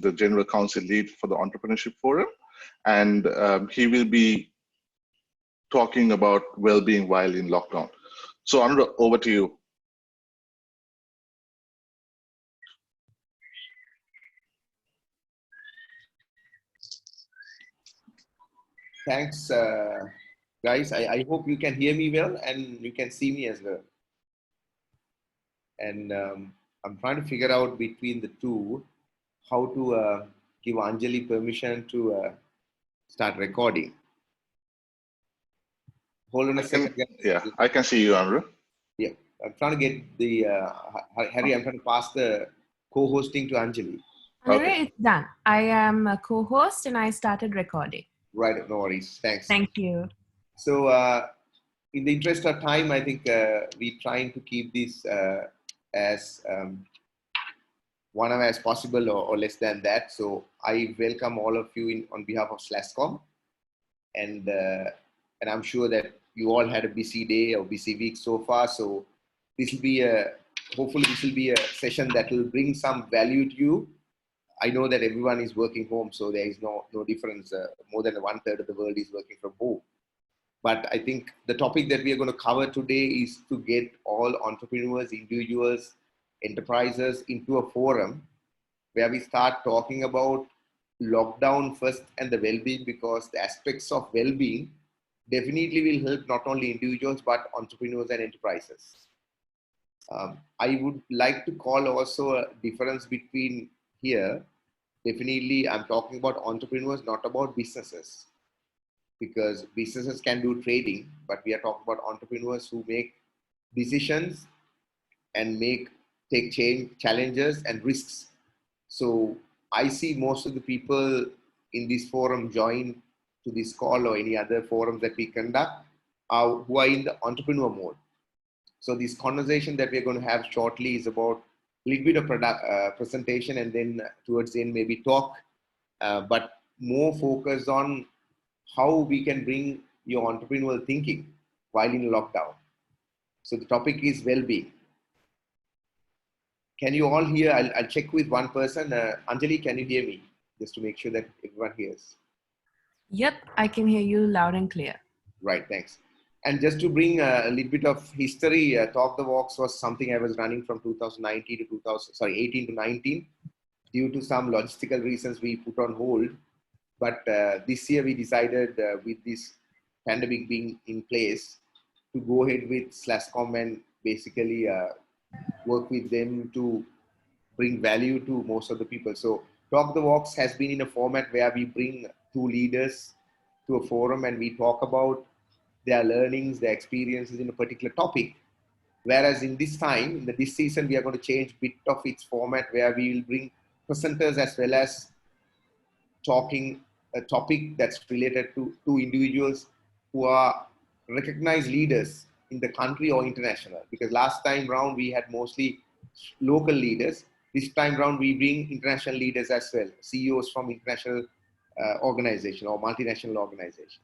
the General Counsel lead for the Entrepreneurship Forum. And he will be talking about well-being while in lockdown. So Anura, over to you. Thanks, guys. I hope you can hear me well and you can see me as well. And I'm trying to figure out between the two how to give Anjali permission to start recording. Hold on a second. Yeah, I can see you, Anura. Yeah, I'm trying to get the Harry. I'm trying to pass the co-hosting to Anjali. Anura, Okay. it's done. I am a co-host and I started recording. Right, no worries. Thanks. Thank you. So, in the interest of time, I think we're trying to keep this as 1 hour as possible or less than that. So, I welcome all of you on behalf of SLASSCOM, and I'm sure that you all had a busy day or busy week so far. So, this will be hopefully this will be a session that will bring some value to you. I know that everyone is working home, so there is no difference. More than 1/3 of the world is working from home. But I think the topic that we are going to cover today is to get all entrepreneurs, individuals, enterprises into a forum where we start talking about lockdown first and the well-being, because the aspects of well-being definitely will help not only individuals but entrepreneurs and enterprises. I would like to call also a difference between here. Definitely, I'm talking about entrepreneurs, not about businesses, because businesses can do trading, but we are talking about entrepreneurs who make decisions and take challenges and risks. So I see most of the people in this forum join to this call or any other forums that we conduct who are in the entrepreneur mode. So this conversation that we're going to have shortly is about a little bit of presentation, and then towards the end maybe talk, but more focused on how we can bring your entrepreneurial thinking while in lockdown. So the topic is well-being. Can you all hear? I'll check with one person. Anjali, can you hear me? Just to make sure that everyone hears. Yep, I can hear you loud and clear. Right, thanks. And just to bring a little bit of history, Talk the Walks was something I was running from 2019 to 18 to 19. Due to some logistical reasons, we put on hold. But this year we decided with this pandemic being in place to go ahead with SLASSCOM and basically work with them to bring value to most of the people. So Talk the Walks has been in a format where we bring two leaders to a forum and we talk about their learnings, their experiences in a particular topic. Whereas in this time, in this season, we are going to change a bit of its format where we will bring presenters as well as talking a topic that's related to two individuals who are recognized leaders in the country or international. Because last time round, we had mostly local leaders. This time round, we bring international leaders as well, CEOs from international organizations or multinational organizations.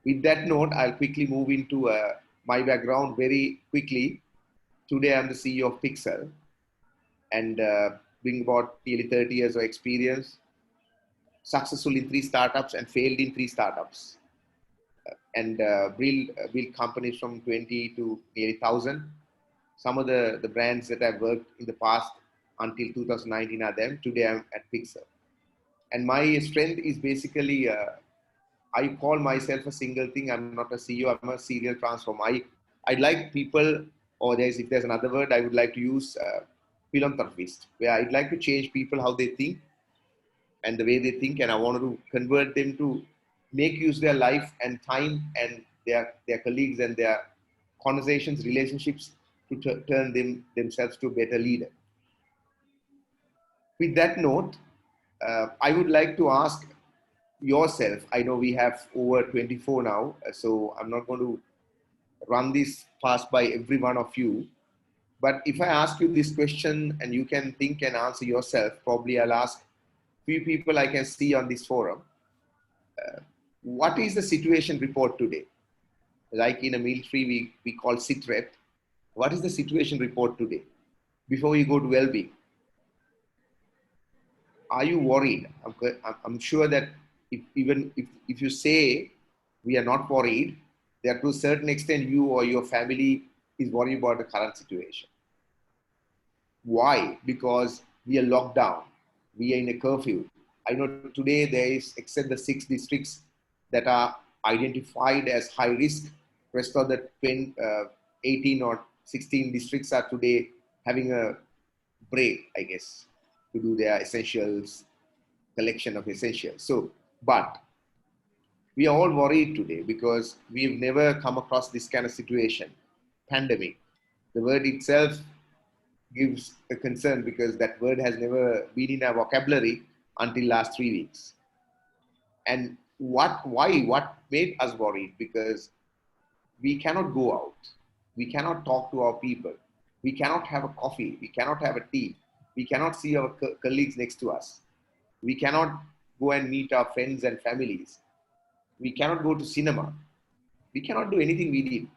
With that note, I'll quickly move into my background very quickly. Today, I'm the CEO of Pyxle and bring about nearly 30 years of experience, successful in 3 startups and failed in 3 startups, and build companies from 20 to nearly 1,000. Some of the brands that I've worked in the past until 2019 are them. Today, I'm at Pyxle. And my strength is basically, I call myself a single thing. I'm not a CEO. I'm a serial transformer. I'd like people, or if there's another word, I would like to use philanthropist, where I'd like to change people how they think and the way they think, and I want to convert them to make use their life and time and their colleagues and their conversations, relationships to turn themselves to a better leader. With that note, I would like to ask yourself, I know we have over 24 now, so I'm not going to run this fast by every one of you. But if I ask you this question and you can think and answer yourself, probably I'll ask few people I can see on this forum. What is the situation report today? Like in a military, we call sit rep. What is the situation report today? Before we go to well-being. are you worried? I'm sure that even if you say we are not worried, there to a certain extent you or your family is worried about the current situation. Why? Because we are locked down. We are in a curfew. I know today there is, except the 6 districts that are identified as high risk, rest of the 18 or 16 districts are today having a break, I guess, to do their essentials, collection of essentials. So, but we are all worried today because we've never come across this kind of situation, pandemic. The word itself gives a concern because that word has never been in our vocabulary until last 3 weeks. And what made us worried? Because we cannot go out. We cannot talk to our people. We cannot have a coffee. We cannot have a tea. We cannot see our colleagues next to us. We cannot go and meet our friends and families. We cannot go to cinema. We cannot do anything we did.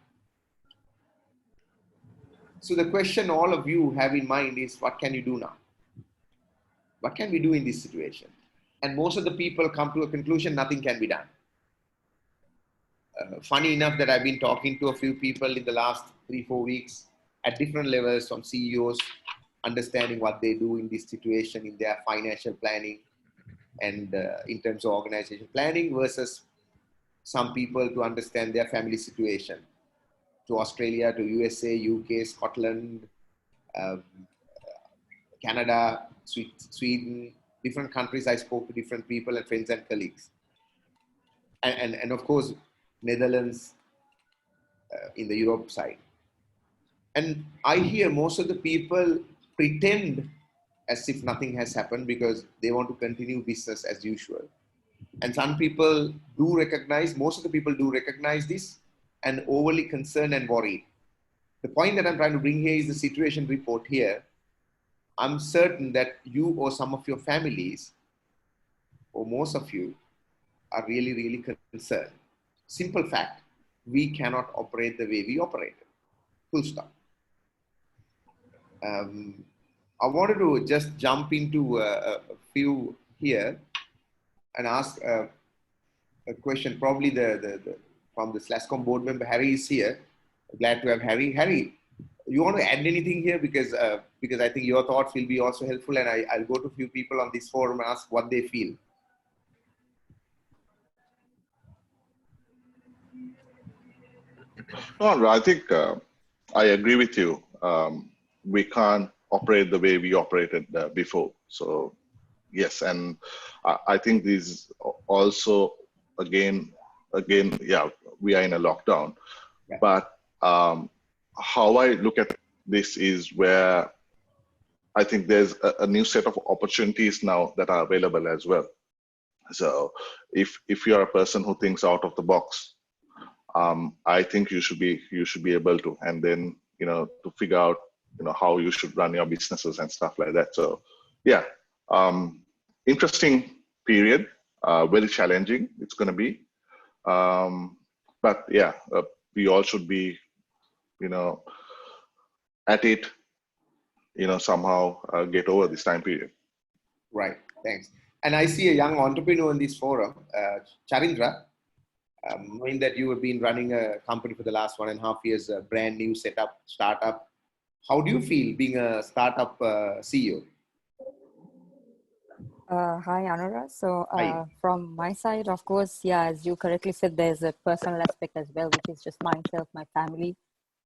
So the question all of you have in mind is, what can you do now? What can we do in this situation? And most of the people come to a conclusion, nothing can be done. Funny enough that I've been talking to a few people in the last 3-4 weeks at different levels, from CEOs, understanding what they do in this situation in their financial planning and in terms of organization planning, versus some people to understand their family situation, to Australia, to USA, UK, Scotland, Canada, Sweden, different countries. I spoke to different people and friends and colleagues. And of course, Netherlands in the Europe side. And I hear most of the people pretend as if nothing has happened because they want to continue business as usual. And some people do recognize, most of the people do recognize this and overly concerned and worried. The point that I'm trying to bring here is the situation report here. I'm certain that you or some of your families, or most of you, are really, really concerned. Simple fact, we cannot operate the way we operated. Full stop. I wanted to just jump into a few here and ask a question. Probably from the SLASSCOM board member, Harry is here. Glad to have Harry. Harry, you want to add anything here? Because I think your thoughts will be also helpful, and I'll go to a few people on this forum and ask what they feel. No, I think I agree with you. We can't operate the way we operated before. So yes, and I think these also again, yeah, we are in a lockdown. Yeah. But how I look at this is where I think there's a new set of opportunities now that are available as well. So if you're a person who thinks out of the box, I think you should be able to, and then to figure out how you should run your businesses and stuff like that. So yeah, interesting period, very challenging it's going to be, but yeah, we all should be at it, somehow get over this time period. Right, thanks. And I see a young entrepreneur in this forum, Charindra. Knowing that you have been running a company for the last 1.5 years, a brand new startup, how do you feel being a startup CEO? Hi, Anura. So from my side, of course, yeah, as you correctly said, there's a personal aspect as well, which is just myself, my family.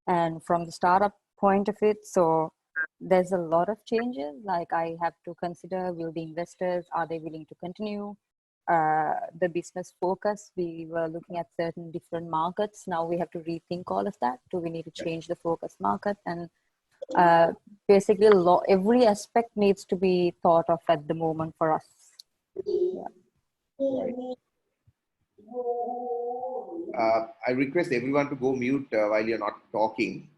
And from the startup point of it, so there's a lot of changes. Like I have to consider, will the investors, are they willing to continue? The business focus, we were looking at certain different markets. Now we have to rethink all of that. Do we need to change the focus market? And basically every aspect needs to be thought of at the moment for us. Yeah. Right. I request everyone to go mute while you're not talking.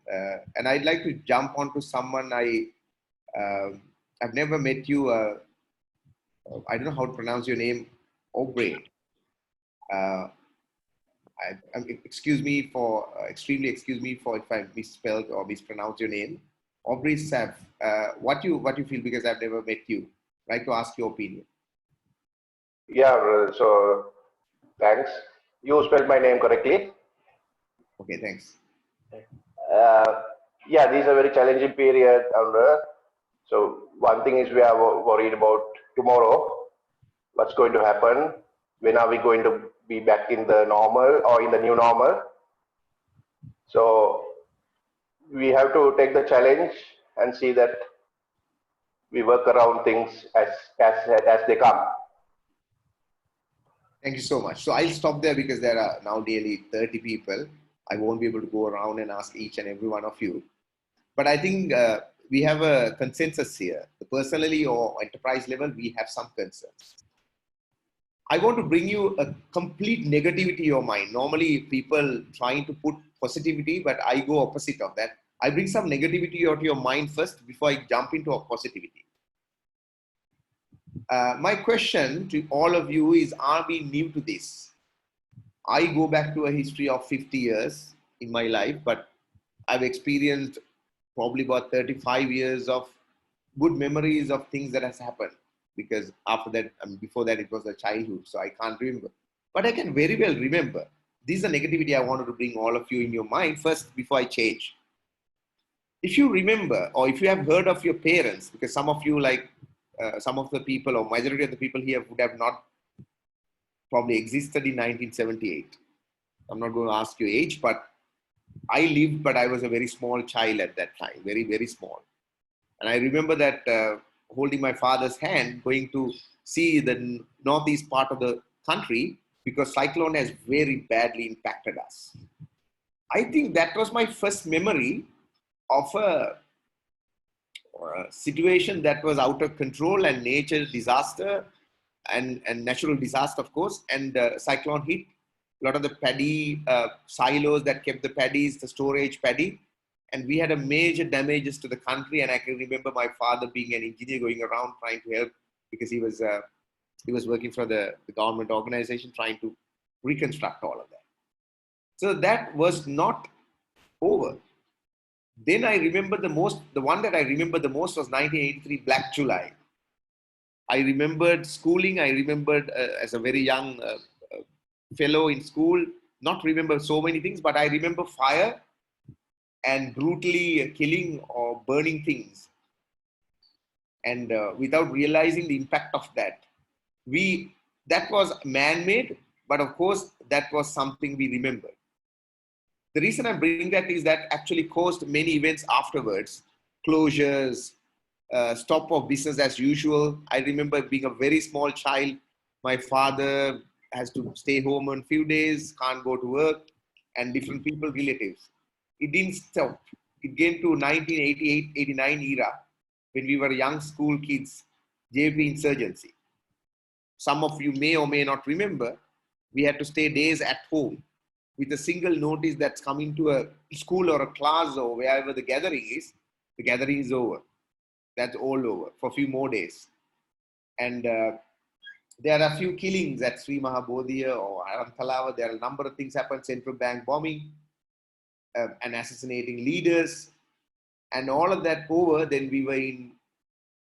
And I'd like to jump onto someone I've never met you. I don't know how to pronounce your name. Aubrey. Extremely excuse me for if I misspelled or mispronounced your name. Aubrey Saf, what you feel, because I've never met you. I'd like to ask your opinion. Yeah, brother. So thanks. You spelled my name correctly. Okay, thanks. Uh, yeah, these are very challenging period. So one thing is we are worried about tomorrow. What's going to happen? When are we going to be back in the normal or in the new normal? So we have to take the challenge and see that we work around things as they come. Thank you so much. So I'll stop there because there are now nearly 30 people. I won't be able to go around and ask each and every one of you. But I think we have a consensus here. Personally or enterprise level, we have some concerns. I want to bring you a complete negativity in your mind. Normally, people trying to put positivity, but I go opposite of that. I bring some negativity out of your mind first before I jump into a positivity. My question to all of you is, are we new to this? I go back to a history of 50 years in my life, but I've experienced probably about 35 years of good memories of things that has happened, because after that, before that, it was a childhood, so I can't remember. But I can very well remember. This is the negativity I wanted to bring all of you in your mind first before I change. If you remember, or if you have heard of your parents, because some of you, like some of the people or majority of the people here would have not probably existed in 1978. I'm not going to ask your age, but I lived, but I was a very small child at that time, very, very small. And I remember that holding my father's hand, going to see the northeast part of the country, because cyclone has very badly impacted us. I think that was my first memory of a situation that was out of control, and nature disaster and natural disaster, of course, and cyclone hit. A lot of the paddy silos that kept the paddies, the storage paddy, and we had a major damages to the country. And I can remember my father being an engineer going around trying to help, because he was working for the government organization trying to reconstruct all of that. So that was not over. Then I remember the one that I remember the most was 1983 Black July. I remembered schooling. I remembered as a very young fellow in school, not remember so many things, but I remember fire and brutally killing or burning things. And without realizing the impact of that, that was man-made, but of course, that was something we remembered. The reason I'm bringing that is that actually caused many events afterwards, closures, stop of business as usual. I remember being a very small child. My father has to stay home on a few days, can't go to work, and different people, relatives. It didn't stop. It came to 1988-89 era, when we were young school kids, JP insurgency. Some of you may or may not remember, we had to stay days at home with a single notice that's coming to a school or a class or wherever the gathering is over. That's all over for a few more days. And there are a few killings at Sri Mahabodhiya or Aramthalawa. There are a number of things happen, central bank bombing, and assassinating leaders, and all of that over. Then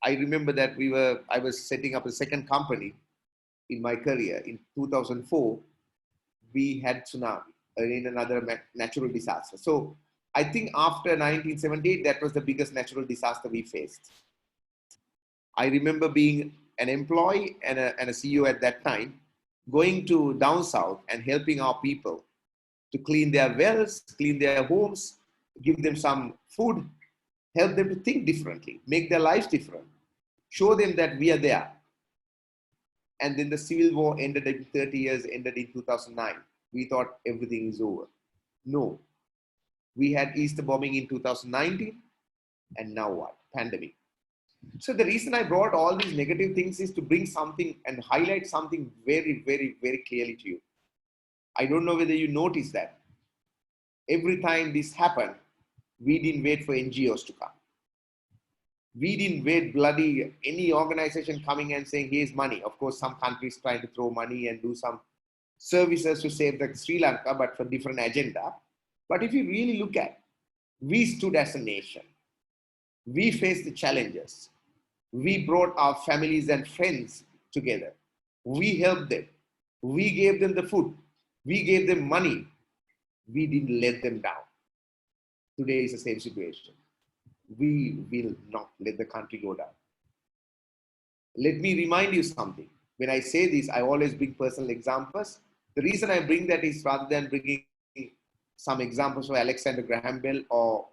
I remember that I was setting up a second company in my career. In 2004, we had tsunami in another natural disaster. So I think after 1978, that was the biggest natural disaster we faced. I remember being an employee and a CEO at that time, going to down south and helping our people to clean their wells, clean their homes, give them some food, help them to think differently, make their lives different, show them that we are there. And then the civil war ended in 30 years, ended in 2009. We thought everything is over. No. We had Easter bombing in 2019, and now what? Pandemic. So the reason I brought all these negative things is to bring something and highlight something very, very, very clearly to you. I don't know whether you noticed that. Every time this happened, we didn't wait for NGOs to come. We didn't wait bloody any organization coming and saying, here's money. Of course, some countries trying to throw money and do some services to save the Sri Lanka, but for different agenda. But if you really look at, we stood as a nation. We faced the challenges. We brought our families and friends together. We helped them. We gave them the food. We gave them money. We didn't let them down. Today is the same situation. We will not let the country go down. Let me remind you something. When I say this, I always bring personal examples. The reason I bring that is rather than bringing some examples of Alexander Graham Bell or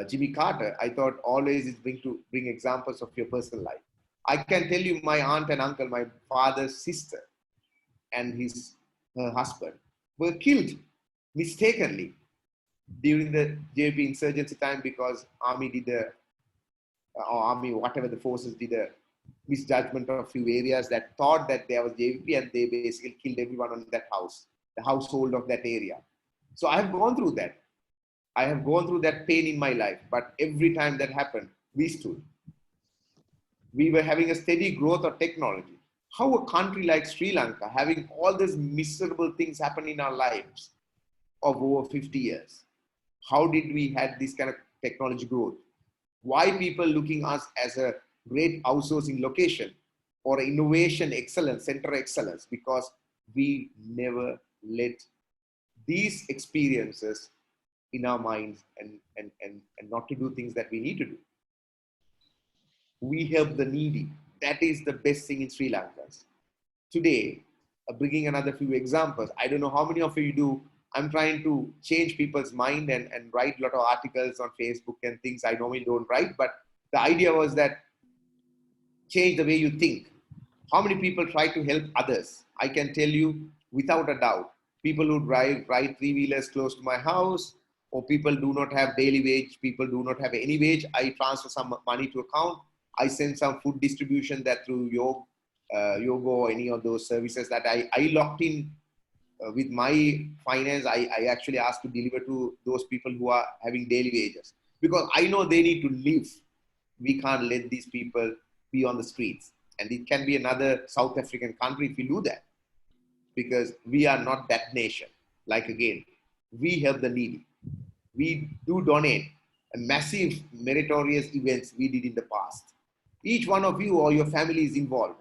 Jimmy Carter, I thought always is bring examples of your personal life. I can tell you my aunt and uncle, my father's sister and her husband were killed mistakenly during the JP insurgency time because army whatever the forces did a misjudgment of a few areas that thought that there was JVP, and they basically killed everyone on that house, the household of that area. So I have gone through that. I have gone through that pain in my life, but every time that happened, we stood. We were having a steady growth of technology. How a country like Sri Lanka, having all these miserable things happen in our lives of over 50 years, how did we have this kind of technology growth? Why people looking us as a great outsourcing location or innovation excellence, center excellence? Because we never let these experiences in our minds and not to do things that we need to do. We help the needy. That is the best thing in Sri Lanka. Today, bringing another few examples, I don't know how many of you do. I'm trying to change people's mind and write a lot of articles on Facebook and things I normally don't write. But the idea was that change the way you think. How many people try to help others? I can tell you without a doubt, people who ride three-wheelers close to my house, or people do not have daily wage, people do not have any wage, I transfer some money to account. I send some food distribution that through Yogo or any of those services that I locked in with my finance. I actually asked to deliver to those people who are having daily wages because I know they need to live. We can't let these people be on the streets. And it can be another South African country if we do that, because we are not that nation. Like again, we help the needy. We do donate a massive meritorious events we did in the past. Each one of you or your family is involved,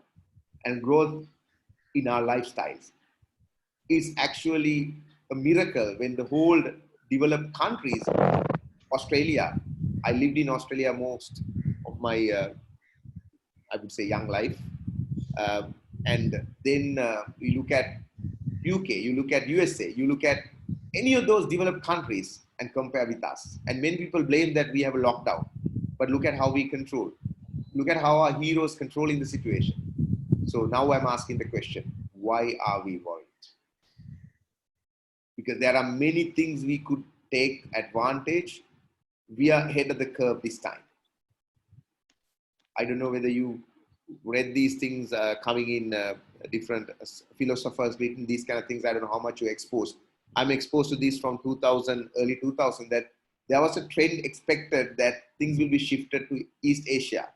and growth in our lifestyles is actually a miracle when the whole developed countries, Australia, I lived in Australia most of my, I would say, young life. And then you look at UK, you look at USA, you look at any of those developed countries and compare with us. And many people blame that we have a lockdown, but look at how we control. Look at how our heroes controlling the situation. So now I'm asking the question, why are we worried? Because there are many things we could take advantage. We are ahead of the curve this time. I don't know whether you read these things coming in different philosophers written these kind of things. I don't know how much you're exposed. I'm exposed to this from 2000, early 2000, that there was a trend expected that things will be shifted to East Asia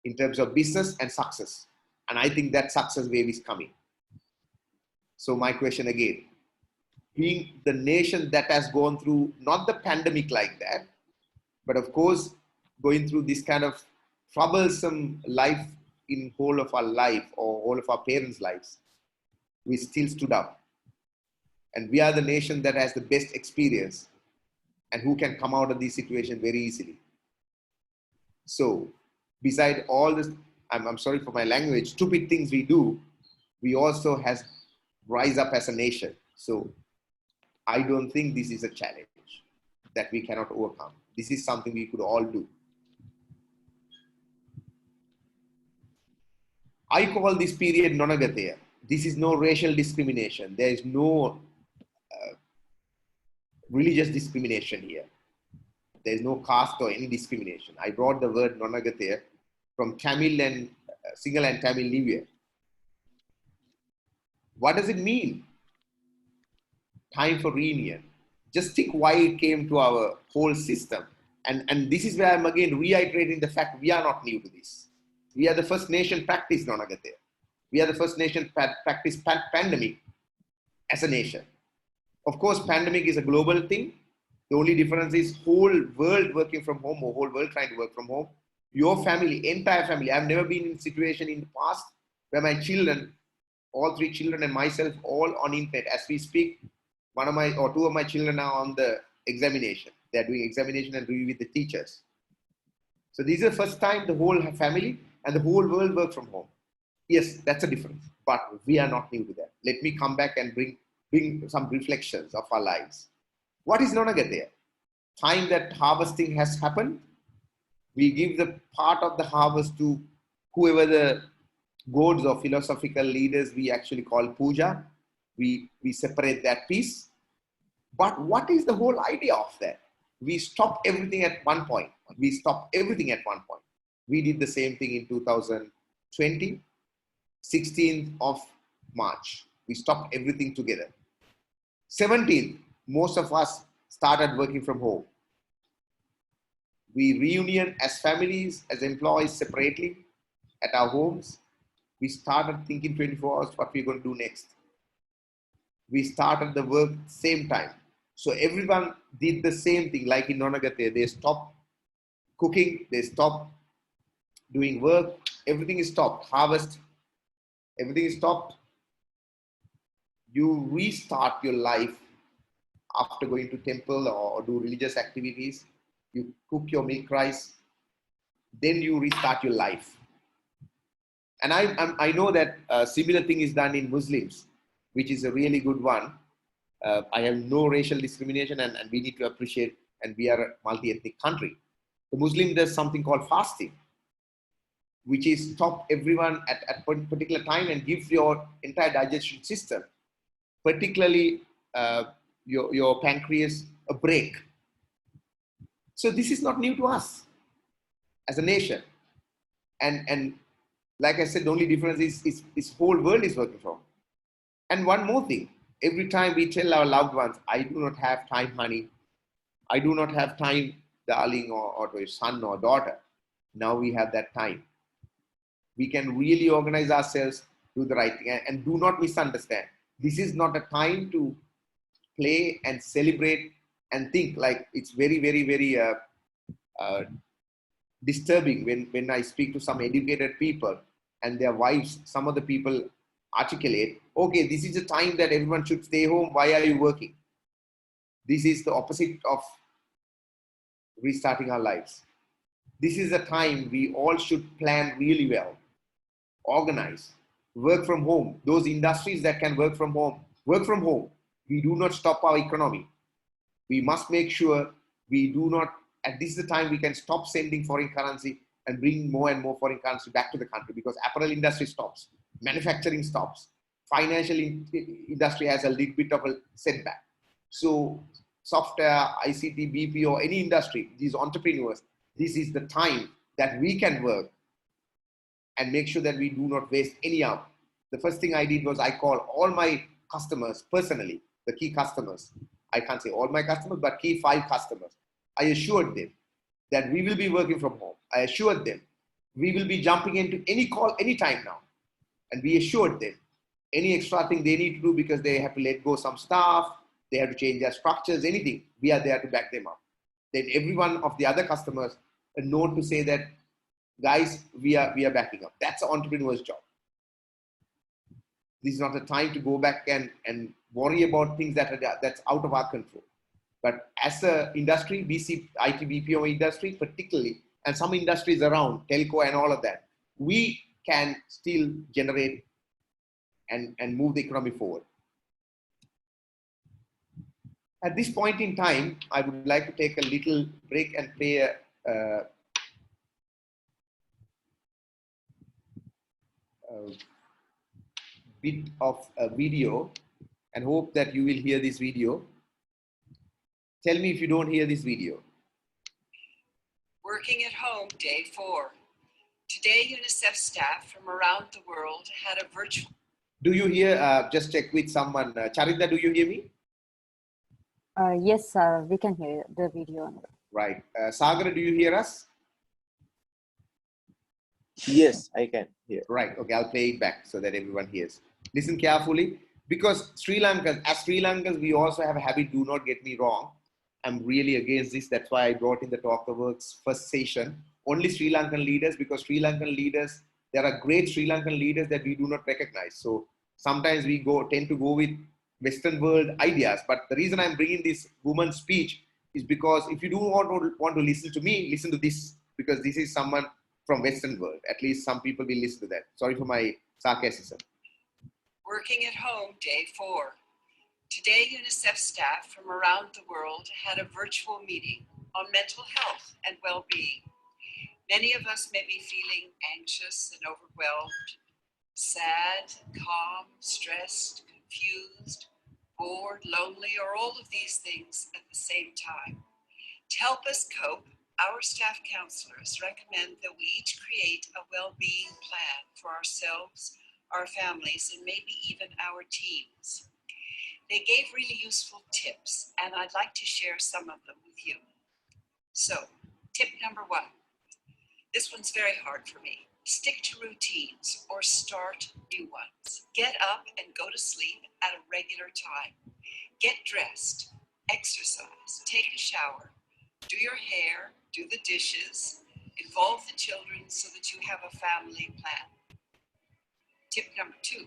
in terms of business and success. And I think that success wave is coming. So my question again, being the nation that has gone through, not the pandemic like that, but of course, going through this kind of troublesome life in whole of our life or all of our parents' lives, we still stood up. And we are the nation that has the best experience and who can come out of this situation very easily. So beside all this, I'm sorry for my language, stupid things we do, we also has rise up as a nation. So I don't think this is a challenge that we cannot overcome. This is something we could all do. I call this period Nonagateya. This is no racial discrimination. There is no religious discrimination here. There is no caste or any discrimination. I brought the word Nonagateya from Tamil and Sinhala and Tamil New Year. What does it mean? Time for reunion. Just think why it came to our whole system. And this is where I'm again reiterating the fact we are not new to this. We are the first nation practice Nonagateya. We are the first nation practice pandemic as a nation. Of course, pandemic is a global thing. The only difference is whole world working from home or whole world trying to work from home. Your family, entire family. I've never been in a situation in the past where my children, all 3 children and myself, all on internet. As we speak, 2 of my children are on the examination. They're doing examination and review with the teachers. So this is the first time the whole family and the whole world work from home. Yes, that's a difference, but we are not new to that. Let me come back and bring some reflections of our lives. What is Nonaga there? Time that harvesting has happened, we give the part of the harvest to whoever the gods or philosophical leaders we actually call puja. We separate that piece. But what is the whole idea of that? We stop everything at one point. We stop everything at one point. We did the same thing in 2020, 16th of March. We stopped everything together. 17th, most of us started working from home. We reunion as families, as employees separately at our homes. We started thinking 24 hours what we're going to do next. We started the work same time. So everyone did the same thing like in Nonagate. They stopped cooking, they stopped doing work, everything is stopped. Harvest, everything is stopped. You restart your life after going to temple or do religious activities. You cook your milk rice, then you restart your life. And I know that a similar thing is done in Muslims, which is a really good one. I have no racial discrimination and we need to appreciate, and we are a multi-ethnic country. The Muslim does something called fasting, which is stop everyone at a particular time and give your entire digestion system, particularly your pancreas, a break. So this is not new to us as a nation. And like I said, the only difference is this whole world is working from. And one more thing, every time we tell our loved ones, I do not have time, honey. I do not have time, darling, or to your son or daughter. Now we have that time. We can really organize ourselves, do the right thing, and do not misunderstand. This is not a time to play and celebrate and think. Like, it's very, very, very disturbing when I speak to some educated people and their wives. Some of the people articulate, okay, this is a time that everyone should stay home. Why are you working? This is the opposite of restarting our lives. This is a time we all should plan really well, organize, work from home. Those industries that can work from home, work from home. We do not stop our economy. We must make sure we do not, at this is the time we can stop sending foreign currency and bring more and more foreign currency back to the country, because apparel industry stops, manufacturing stops, financial industry has a little bit of a setback. So software, ICT, BPO, any industry, these entrepreneurs, this is the time that we can work and make sure that we do not waste any hour. The first thing I did was I called all my customers personally, the key customers. I can't say all my customers, but key 5 customers. I assured them that we will be working from home. I assured them we will be jumping into any call anytime now. And we assured them any extra thing they need to do because they have to let go some staff, they have to change their structures, anything, we are there to back them up. Then every one of the other customers a note to say that, guys, we are backing up. That's an entrepreneur's job. This is not a time to go back and worry about things that's out of our control. But as an industry, BC, IT, BPO industry particularly, and some industries around, telco and all of that, we can still generate and move the economy forward. At this point in time, I would like to take a little break and play a bit of a video and hope that you will hear this video. Tell me if you don't hear this video. Working at home, day 4. Today, UNICEF staff from around the world had a virtual... Do you hear, just check with someone. Charinda, do you hear me? Yes, we can hear the video. Right. Sagar, do you hear us? Yes, I can hear. Right. Okay, I'll play it back so that everyone hears. Listen carefully, because Sri Lankans, we also have a habit, do not get me wrong. I'm really against this. That's why I brought in the Talk the Works first session. only Sri Lankan leaders, because Sri Lankan leaders, there are great Sri Lankan leaders that we do not recognize. So sometimes we tend to go with Western world ideas. But the reason I'm bringing this woman's speech is because if you do want to listen to me, listen to this, because this is someone from Western world. At least some people will listen to that. Sorry for my sarcasm. Working at home, day 4. Today, UNICEF staff from around the world had a virtual meeting on mental health and well-being. Many of us may be feeling anxious and overwhelmed, sad, calm, stressed, confused, bored, lonely, or all of these things at the same time. To help us cope, our staff counselors recommend that we each create a well-being plan for ourselves, our families, and maybe even our teams. They gave really useful tips, and I'd like to share some of them with you. So, tip number 1. This one's very hard for me. Stick to routines or start new ones. Get up and go to sleep at a regular time. Get dressed, exercise, take a shower, do your hair, do the dishes, involve the children so that you have a family plan. Tip number 2,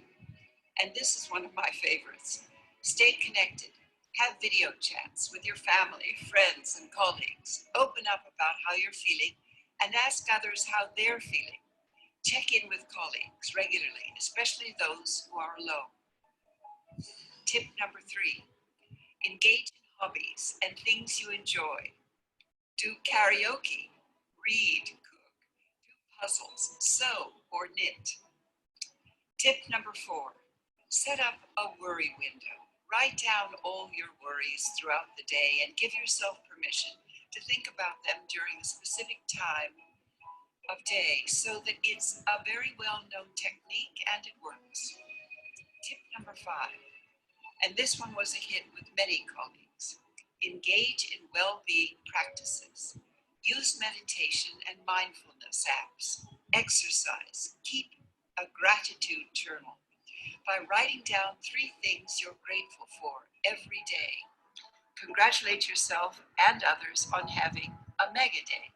and this is one of my favorites. Stay connected. Have video chats with your family, friends, and colleagues. Open up about how you're feeling and ask others how they're feeling. Check in with colleagues regularly, especially those who are alone. Tip number 3, engage in hobbies and things you enjoy. Do karaoke, read, cook, do puzzles, sew, or knit. Tip number 4, set up a worry window. Write down all your worries throughout the day and give yourself permission to think about them during a specific time of day so that it's a very well-known technique and it works. Tip number 5, and this one was a hit with many colleagues. Engage in well-being practices. Use meditation and mindfulness apps. Exercise. Keep a gratitude journal by writing down 3 things you're grateful for every day. Congratulate yourself and others on having a mega day.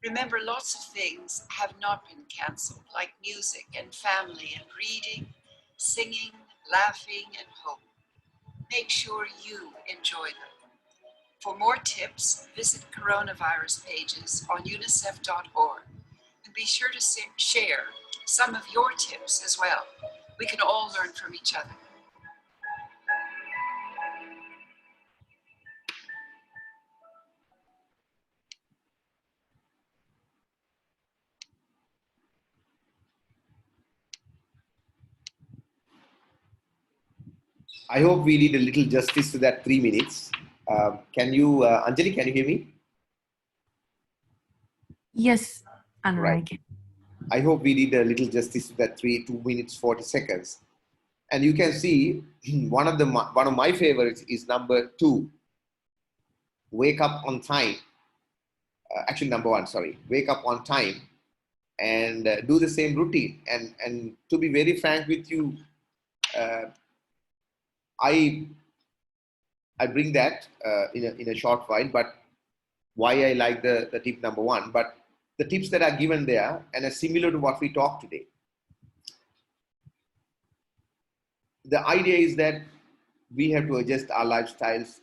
Remember, lots of things have not been canceled, like music and family and reading, singing, laughing, and hope. Make sure you enjoy them. For more tips, visit coronavirus pages on unicef.org and be sure to share some of your tips as well. We can all learn from each other. I hope we did a little justice to that 3 minutes. Anjali, can you hear me? Yes, Anura, Right. I hope we did a little justice to that 2 minutes, 40 seconds. And you can see one of my favorites is number 2, wake up on time. Actually, number 1, sorry, wake up on time and do the same routine. And to be very frank with you, I bring that in a short while, but why I like the tip number 1, but the tips that are given there and are similar to what we talked today. The idea is that we have to adjust our lifestyles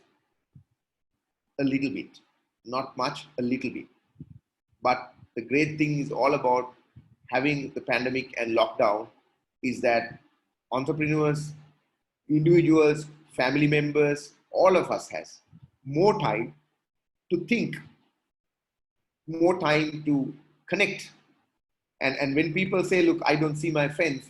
a little bit, not much, a little bit. But the great thing is all about having the pandemic and lockdown is that entrepreneurs, individuals, family members, all of us has more time to think, more time to connect. And when people say, look, I don't see my friends,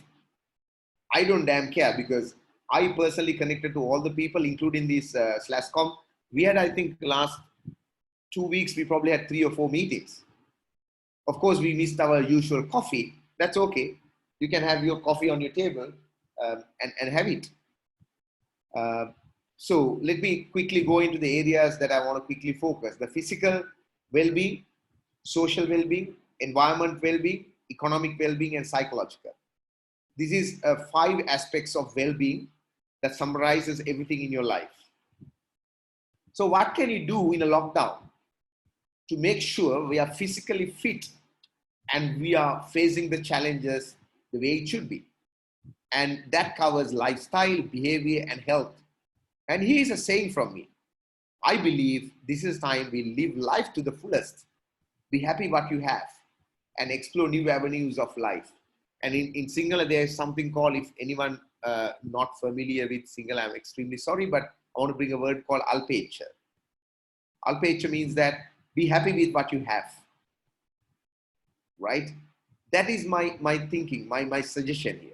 I don't damn care, because I personally connected to all the people, including this SLASSCOM. We had, I think, last 2 weeks, we probably had 3 or 4 meetings. Of course, we missed our usual coffee. That's okay. You can have your coffee on your table and have it. So let me quickly go into the areas that I want to quickly focus. The physical well-being, social well-being, environment well-being, economic well-being, and psychological. This is 5 aspects of well-being that summarizes everything in your life. So what can you do in a lockdown? to make sure we are physically fit and we are facing the challenges the way it should be. And that covers lifestyle, behavior, and health. And here's a saying from me. I believe this is time we live life to the fullest. Be happy what you have and explore new avenues of life. And in Sinhala, there's something called, if anyone not familiar with Sinhala, I'm extremely sorry, but I want to bring a word called alpecha. Alpecha means that be happy with what you have, right? That is my thinking, my suggestion here.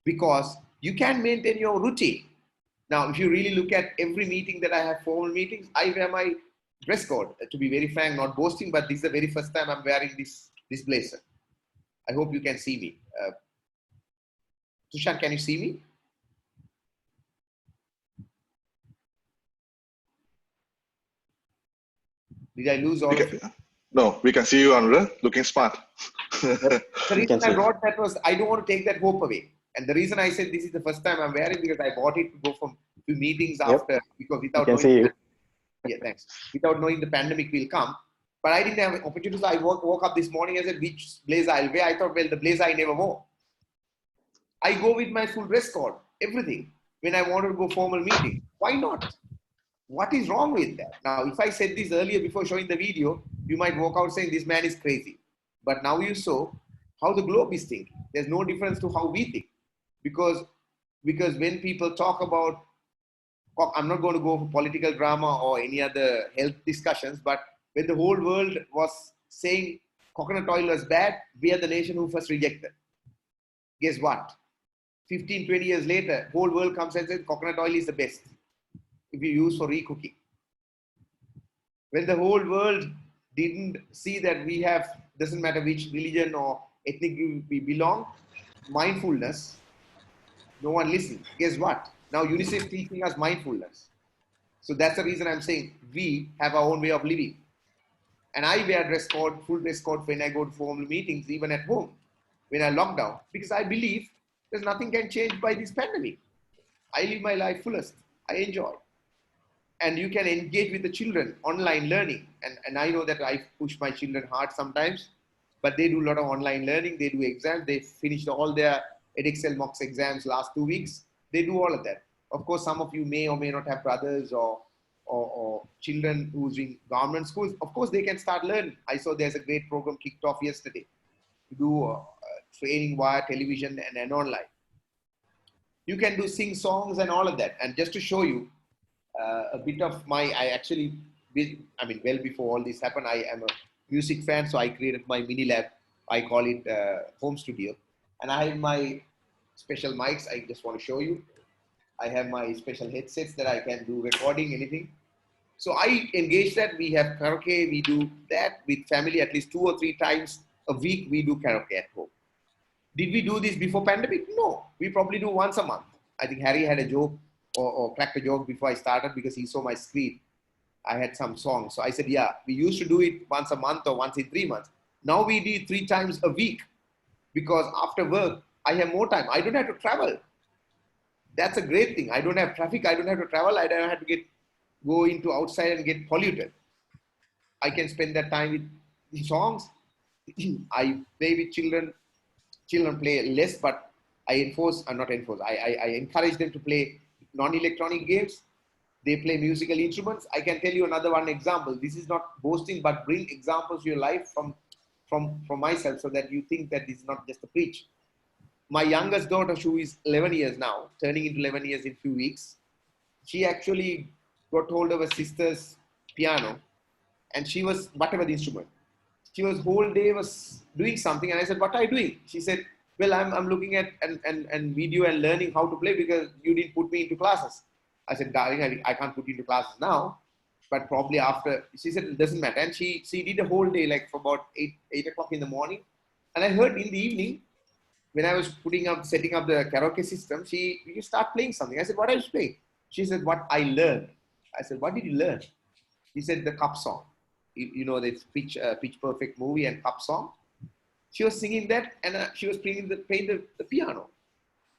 Because you can maintain your routine. Now, if you really look at every meeting that I have, formal meetings, I wear my dress code. To be very frank, not boasting, but this is the very first time I'm wearing this blazer. I hope you can see me. Tushan, can you see me? Did I lose all of you? No, we can see you, Anura, looking smart. The reason I brought that was I don't want to take that hope away. And the reason I said this is the first time I'm wearing, because I bought it to go from to meetings after, because without knowing, yeah, thanks. Without knowing the pandemic will come. But I didn't have an opportunity. So I woke up this morning and said, which blazer I'll wear? I thought, well, the blazer I never wore. I go with my full dress code, everything. When I wanted to go formal meeting, why not? What is wrong with that? Now, if I said this earlier before showing the video, you might walk out saying this man is crazy. But now you saw how the globe is thinking. There's no difference to how we think. Because when people talk about, I'm not going to go for political drama or any other health discussions, but when the whole world was saying coconut oil was bad, we are the nation who first rejected. Guess what? 15, 20 years later, whole world comes and says coconut oil is the best if you use for recooking. When the whole world didn't see that we have, doesn't matter which religion or ethnic we belong, mindfulness, no one listened. Guess what? Now UNICEF teaching us mindfulness. So that's the reason I'm saying we have our own way of living. And I wear dress code, full dress code when I go to formal meetings, even at home, when I lock down, because I believe there's nothing can change by this pandemic. I live my life fullest. I enjoy. And you can engage with the children, online learning. And I know that I push my children hard sometimes, but they do a lot of online learning. They do exams. They finished all their EdXL mocks exams last 2 weeks. They do all of that. Of course, some of you may or may not have brothers or children who's in government schools. Of course, they can start learning. I saw there's a great program kicked off yesterday to do training via television and online. You can do sing songs and all of that. And just to show you a bit of well before all this happened, I am a music fan. So I created my mini lab. I call it home studio. And I have my special mics. I just want to show you. I have my special headsets that I can do recording, anything. So I engage that. We have karaoke. We do that with family at least 2 or 3 times a week. We do karaoke at home. Did we do this before pandemic? No. We probably do once a month. I think Harry had a joke or cracked a joke before I started because he saw my screen. I had some songs. So I said, yeah, we used to do it once a month or once in 3 months. Now we do 3 times a week because after work, I have more time. I don't have to travel. That's a great thing. I don't have traffic. I don't have to travel. I don't have to go into outside and get polluted. I can spend that time with the songs. I play with children. Children play less, but I encourage them to play non-electronic games. They play musical instruments. I can tell you another one example. This is not boasting, but bring examples to your life from myself so that you think that this is not just a preach. My youngest daughter, who is 11 years now, turning into 11 years in a few weeks, she actually got hold of her sister's piano and she was, whatever the instrument, she was whole day was doing something. And I said, what are you doing? She said, well, I'm looking at and video and learning how to play because you didn't put me into classes. I said, darling, I can't put you into classes now, but probably after. She said, it doesn't matter. And she did a whole day, like for about 8 o'clock in the morning. And I heard in the evening, when I was setting up the karaoke system, you start playing something. I said, what are you playing? She said, what I learned. I said, what did you learn? She said, the Cup song. You know, this Pitch Perfect movie and Cup song. She was singing that and she was playing the piano.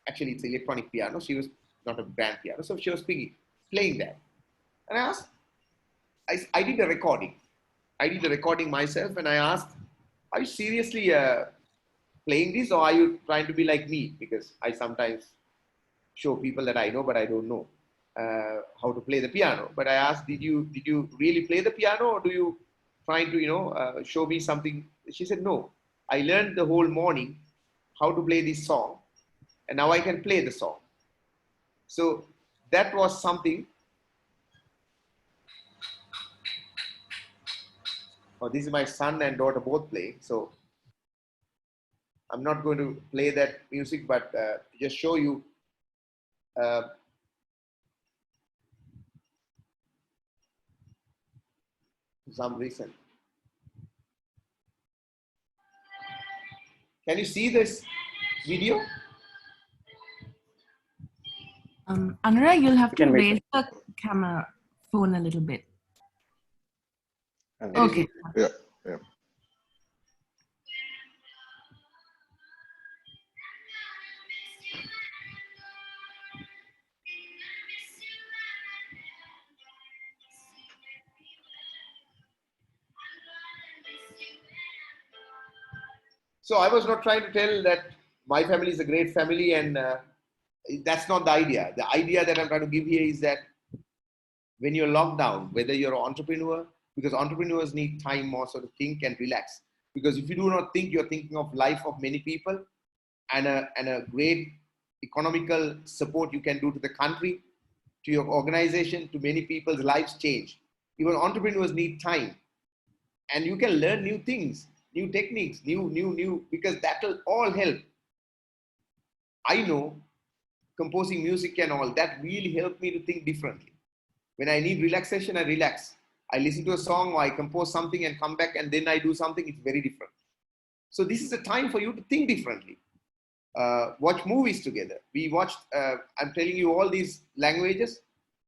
Actually, it's electronic piano. She was not a grand piano. So she was playing that. And I asked, I did a recording. I did a recording myself and I asked, are you seriously playing this or are you trying to be like me? Because I sometimes show people that I know, but I don't know how to play the piano. But I asked, did you really play the piano or do you trying to, show me something? She said, no, I learned the whole morning how to play this song and now I can play the song. So that was something. Oh, this is my son and daughter both playing. So I'm not going to play that music, but just show you for some reason. Can you see this video? Anura, you'll have to raise the camera phone a little bit. Okay. Yeah. So I was not trying to tell that my family is a great family and that's not the idea. The idea that I'm trying to give here is that when you're locked down, whether you're an entrepreneur, because entrepreneurs need time also to think and relax. Because if you do not think, you're thinking of life of many people and a great economical support you can do to the country, to your organization, to many people's lives change. Even entrepreneurs need time and you can learn new things, new techniques, new, because that will all help. I know composing music and all that really helped me to think differently. When I need relaxation, I relax. I listen to a song or I compose something and come back and then I do something, it's very different. So this is a time for you to think differently. Watch movies together. We watched, I'm telling you all these languages,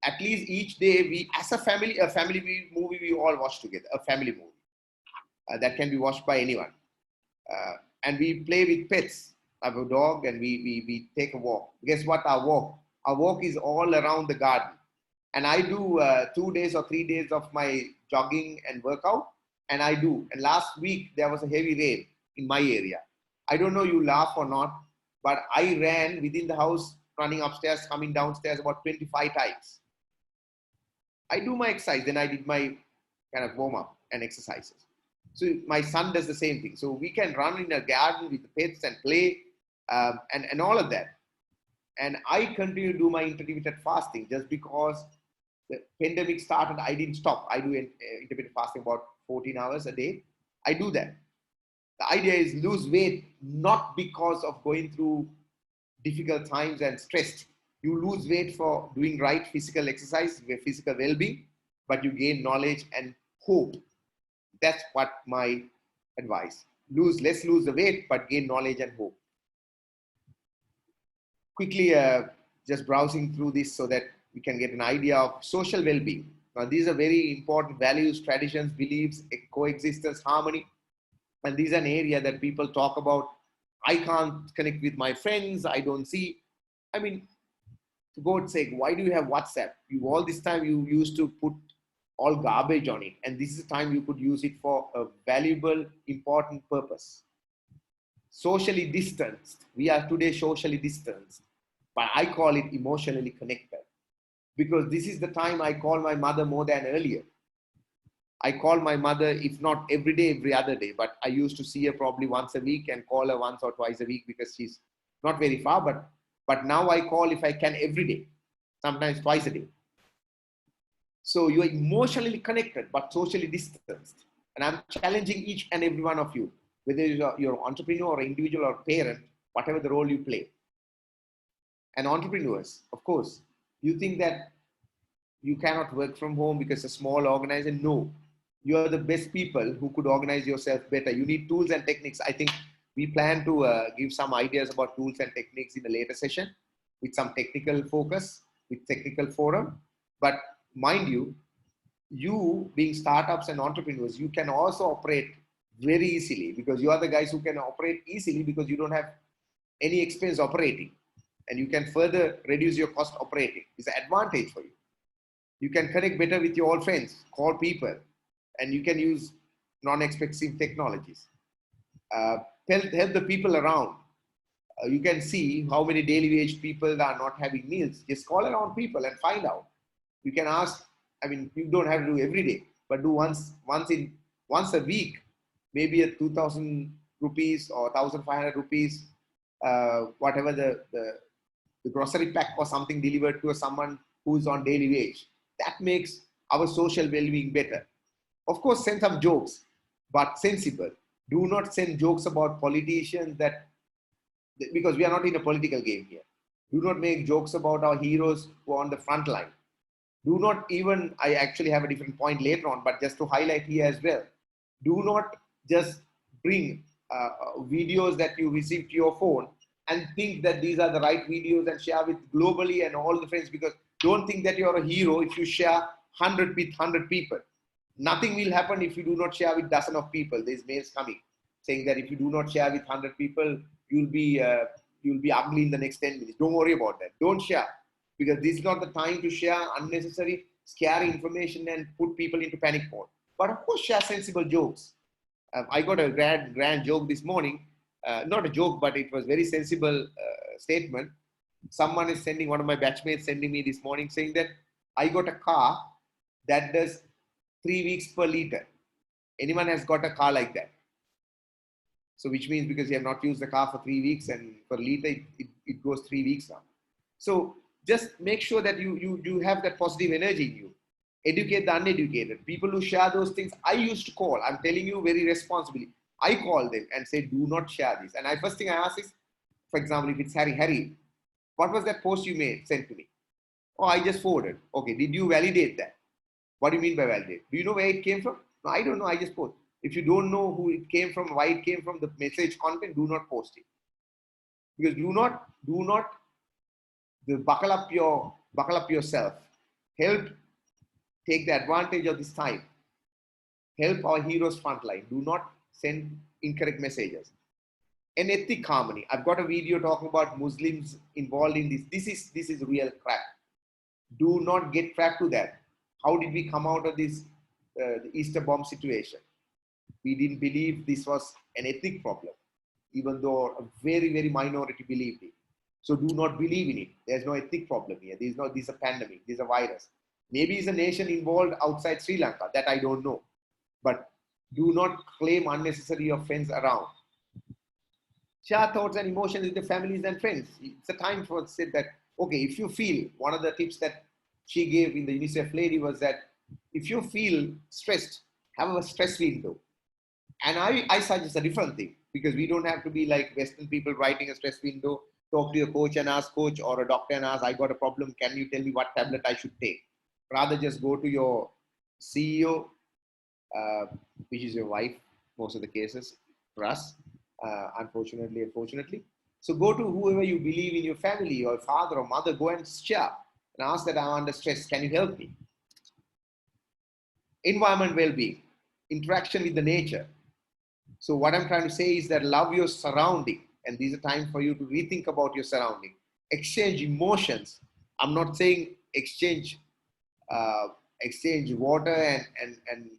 at least each day we, as a family movie we all watch together, a family movie that can be watched by anyone. And we play with pets. I have a dog and we take a walk. Guess what, our walk is all around the garden. And I do 2 days or 3 days of my jogging and workout. And I do. And last week there was a heavy rain in my area. I don't know you laugh or not, but I ran within the house, running upstairs, coming downstairs about 25 times. I do my exercise, then I did my kind of warm up and exercises. So my son does the same thing. So we can run in a garden with the pets and play and all of that. And I continue to do my intermittent fasting just because the pandemic started. I didn't stop. I do intermittent fasting about 14 hours a day. I do that. The idea is lose weight, not because of going through difficult times and stressed. You lose weight for doing right physical exercise, physical well-being, but you gain knowledge and hope. That's what my advice. Let's lose the weight, but gain knowledge and hope. Quickly, just browsing through this so that we can get an idea of social well-being. Now, these are very important values, traditions, beliefs, coexistence, harmony. And these are an area that people talk about. I can't connect with my friends. I don't see. I mean, for God's sake, why do you have WhatsApp? All this time you used to put all garbage on it. And this is the time you could use it for a valuable, important purpose. Socially distanced. We are today socially distanced, but I call it emotionally connected. Because this is the time I call my mother more than earlier. I call my mother, if not every day, every other day, but I used to see her probably once a week and call her once or twice a week because she's not very far, but now I call if I can every day, sometimes twice a day. So you're emotionally connected, but socially distanced. And I'm challenging each and every one of you, whether you're an entrepreneur or individual or parent, whatever the role you play. And entrepreneurs, of course, you think that you cannot work from home because it's a small organization. No, you are the best people who could organize yourself better. You need tools and techniques. I think we plan to give some ideas about tools and techniques in a later session with some technical focus, with technical forum. But mind you, you being startups and entrepreneurs, you can also operate very easily because you are the guys who can operate easily because you don't have any expense operating. And you can further reduce your cost operating. It's an advantage for you. You can connect better with your old friends, call people, and you can use non-expensive technologies. Help the people around. You can see how many daily wage people are not having meals. Just call around people and find out. You can ask, I mean, you don't have to do every day, but do once a week, maybe a 2,000 rupees or 1,500 rupees, whatever the grocery pack or something delivered to someone who's on daily wage. That makes our social well-being better. Of course, send some jokes, but sensible. Do not send jokes about politicians because we are not in a political game here. Do not make jokes about our heroes who are on the front line. Do not even, I actually have a different point later on, but just to highlight here as well. Do not just bring videos that you receive to your phone and think that these are the right videos and share with globally and all the friends, because don't think that you're a hero if you share 100 with 100 people. Nothing will happen if you do not share with dozens of people. There's mails coming saying that if you do not share with 100 people, you'll be ugly in the next 10 minutes. Don't worry about that. Don't share, because this is not the time to share unnecessary, scary information and put people into panic mode. But of course, share sensible jokes. I got a grand joke this morning. Not a joke, but it was very sensible statement. Someone is sending, one of my batchmates sending me this morning saying that I got a car that does 3 weeks per liter. Anyone has got a car like that? So which means because you have not used the car for 3 weeks and per liter, it goes 3 weeks now. So just make sure that you have that positive energy in you. Educate the uneducated. People who share those things, I used to call. I'm telling you very responsibly. I call them and say, do not share this. And first thing I ask is, for example, if it's Harry, what was that post you sent to me? Oh, I just forwarded. Okay, did you validate that? What do you mean by validate? Do you know where it came from? No, I don't know. I just post. If you don't know who it came from, why it came from, the message content, do not post it. Because do not buckle up yourself. Help take the advantage of this time. Help our heroes frontline. Do not send incorrect messages. And ethnic harmony. I've got a video talking about Muslims involved in this. This is real crap. Do not get trapped to that. How did we come out of this the Easter bomb situation? We didn't believe this was an ethnic problem, even though a very, very minority believed it. So do not believe in it. There's no ethnic problem here. This is a pandemic. This is a virus. Maybe it's a nation involved outside Sri Lanka. That I don't know. But do not claim unnecessary offense around. Share thoughts and emotions with the families and friends. It's a time for say that, okay, if you feel, one of the tips that she gave in the UNICEF lady was that if you feel stressed, have a stress window. And I suggest a different thing, because we don't have to be like Western people writing a stress window, talk to your coach and ask coach, or a doctor and ask, I got a problem, can you tell me what tablet I should take? Rather just go to your CEO, which is your wife, most of the cases, for us, unfortunately. So go to whoever you believe in your family, your father or mother, go and share and ask that I'm under stress, can you help me? Environment well-being, interaction with the nature. So what I'm trying to say is that love your surrounding, and this is a time for you to rethink about your surrounding. Exchange emotions. I'm not saying exchange water and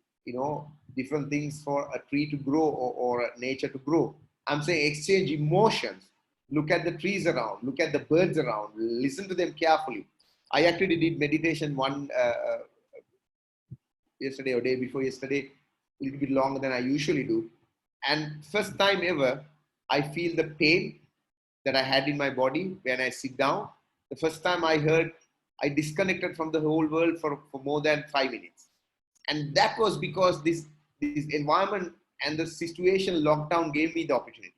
different things for a tree to grow or nature to grow. I'm saying exchange emotions. Look at the trees around, look at the birds around, listen to them carefully. I actually did meditation yesterday or day before yesterday, a little bit longer than I usually do. And first time ever, I feel the pain that I had in my body when I sit down. The first time I disconnected from the whole world for more than 5 minutes. And that was because this environment and the situation lockdown gave me the opportunity.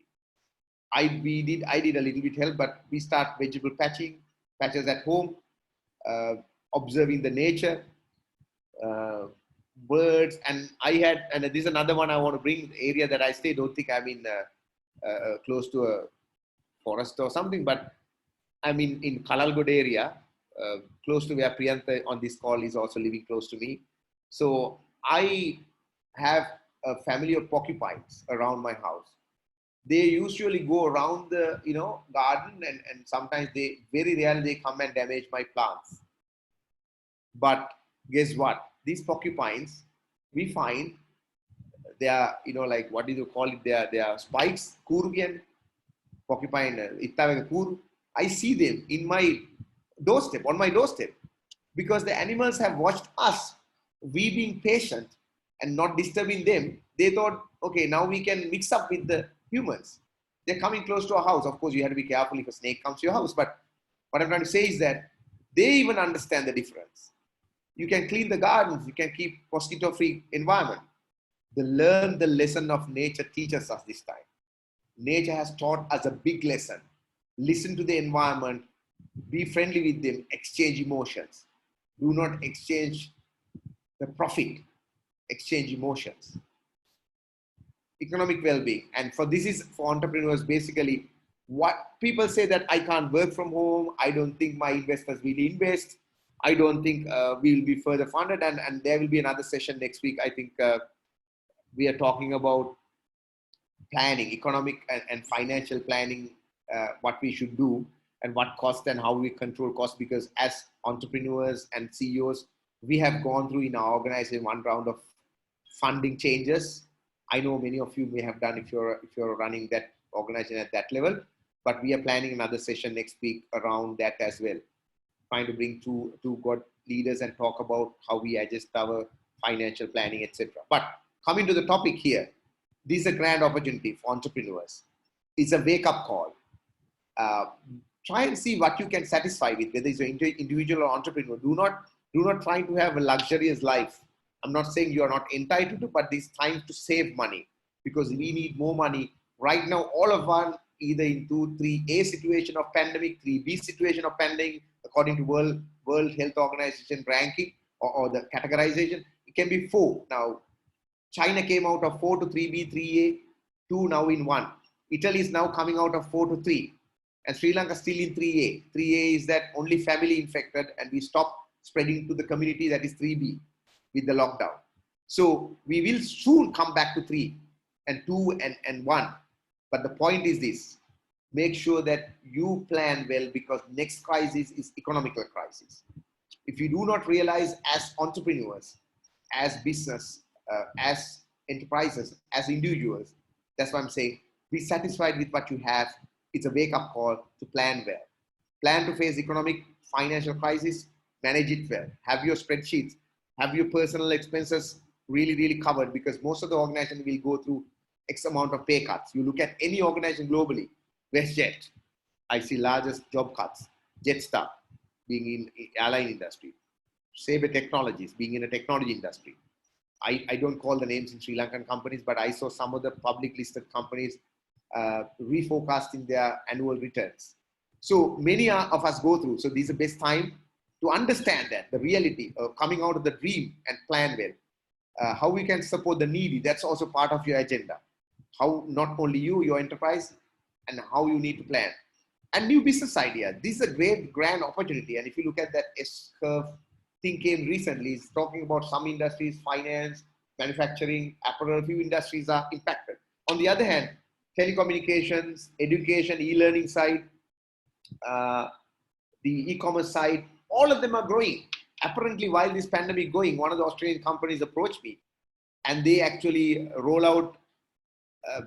I did a little bit help, but we start vegetable patches at home, observing the nature, birds, and this is another one I want to bring, the area that I stay. Don't think I'm in close to a forest or something, but I'm in Kalalgod area, close to where Priyantha on this call is also living close to me. So I have a family of porcupines around my house. They usually go around the garden, and sometimes very rarely they come and damage my plants. But guess what? These porcupines, we find they are, like, what do you call it? They are spikes, kurvian, porcupine, ittavega. I see them in my doorstep, on my doorstep, because the animals have watched us. We being patient and not disturbing them, they thought, okay, now we can mix up with the humans. They're coming close to our house. Of course, you have to be careful if a snake comes to your house. But what I'm trying to say is that they even understand the difference. You can clean the gardens. You can keep mosquito-free environment. They learn the lesson of nature teaches us this time. Nature has taught us a big lesson. Listen to the environment. Be friendly with them. Exchange emotions. Do not exchange the profit. Exchange emotions. Economic well-being. And for this is for entrepreneurs, basically, what people say that I can't work from home. I don't think my investors will invest. I don't think we will be further funded. And there will be another session next week. I think we are talking about planning, economic and financial planning, what we should do and what cost and how we control cost. Because as entrepreneurs and CEOs, we have gone through in our organization one round of funding changes. I know many of you may have done if you're running that organization at that level, but we are planning another session next week around that as well. Trying to bring two good leaders and talk about how we adjust our financial planning, etc. But coming to the topic here, this is a grand opportunity for entrepreneurs. It's a wake-up call. Try and see what you can satisfy with, whether it's an individual or entrepreneur. Do not try to have a luxurious life. I'm not saying you are not entitled to, but it's time to save money because we need more money. Right now, all of us either into 3A situation of pandemic, 3B situation of pandemic, according to World Health Organization ranking or the categorization, it can be 4. Now, China came out of 4 to 3B, 3A, 2 now in 1. Italy is now coming out of 4 to 3. And Sri Lanka still in 3A. 3A is that only family infected and we stop spreading to the community, that is 3B with the lockdown. So we will soon come back to 3 and 2 and 1. But the point is this, make sure that you plan well because next crisis is economical crisis. If you do not realize as entrepreneurs, as business, as enterprises, as individuals, that's why I'm saying, be satisfied with what you have. It's a wake-up call to plan well. Plan to face economic, financial crisis, manage it well. Have your spreadsheets, have your personal expenses really covered because most of the organization will go through X amount of pay cuts. You look at any organization globally, WestJet, I see largest job cuts, Jetstar being in airline industry, Sabre Technologies being in a technology industry. I don't call the names in Sri Lankan companies, but I saw some of the public listed companies reforecasting their annual returns. So many of us go through. So this is the best time to understand that the reality of coming out of the dream and plan well. How we can support the needy, that's also part of your agenda. How not only you, your enterprise, and how you need to plan. And new business idea. This is a great, grand opportunity. And if you look at that S-curve thing came recently, it's talking about some industries, finance, manufacturing, apparel, few industries are impacted. On the other hand, telecommunications, education, e-learning side, the e-commerce side, all of them are growing. Apparently, while this pandemic going, one of the Australian companies approached me and they actually roll out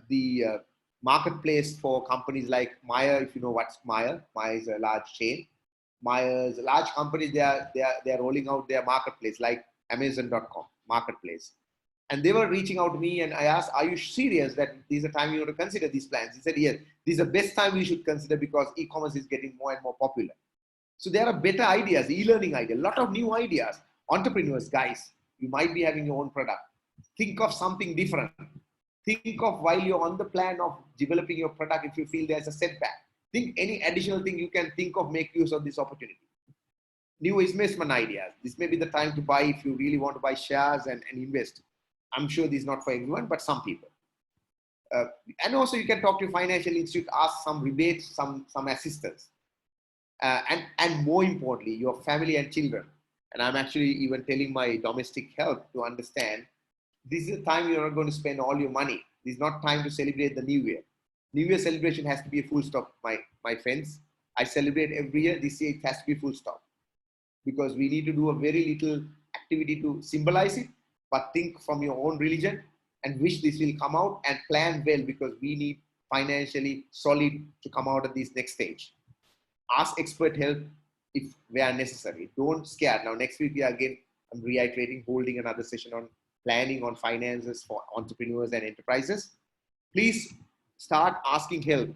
the marketplace for companies like Myer. If you know what's Myer, Myer is a large chain. Myer's large companies, they are rolling out their marketplace like Amazon.com marketplace. And they were reaching out to me and I asked, are you serious that this is a time you want to consider these plans? He said, yes, this is the best time we should consider because e-commerce is getting more and more popular. So there are better ideas, e-learning ideas, a lot of new ideas. Entrepreneurs, guys, you might be having your own product. Think of something different. Think of while you're on the plan of developing your product, if you feel there's a setback, think any additional thing you can think of, make use of this opportunity. New investment ideas. This may be the time to buy if you really want to buy shares and invest. I'm sure this is not for everyone, but some people. And also you can talk to your financial institute, ask some rebates, some assistance. And more importantly, your family and children. And I'm actually even telling my domestic help to understand this is the time you're not going to spend all your money. This is not time to celebrate the New Year. New Year celebration has to be a full stop, my friends. I celebrate every year. This year it has to be full stop. Because we need to do a very little activity to symbolize it. but think from your own religion and wish this will come out, and plan well, because we need financially solid to come out of this next stage. Ask expert help if where necessary. Don't scare. Now next week we are again, I'm reiterating, holding another session on planning on finances for entrepreneurs and enterprises. Please start asking help.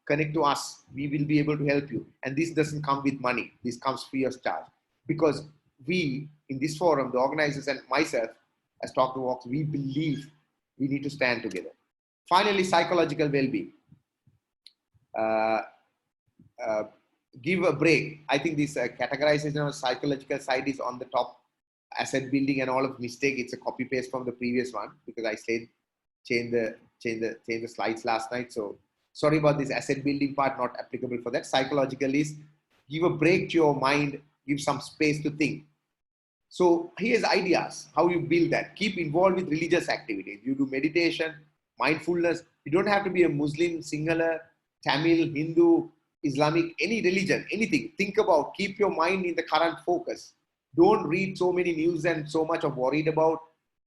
Connect to us. We will be able to help you. And this doesn't come with money. This comes free of charge. Because we, in this forum, the organizers and myself, as Talk the Walks, we believe we need to stand together. Finally, psychological well-being. Give a break. I think this categorization of psychological side is on the top. Asset building and all of mistake, it's a copy paste from the previous one, because I said change the slides last night. So sorry about this asset building part, not applicable for that. Psychological is give a break to your mind, give some space to think. So here's ideas, how you build that. Keep involved with religious activities. You do meditation, mindfulness. You don't have to be a Muslim, Sinhala, Tamil, Hindu, Islamic, any religion, anything. Think about, keep your mind in the current focus. Don't read so many news and so much of worried about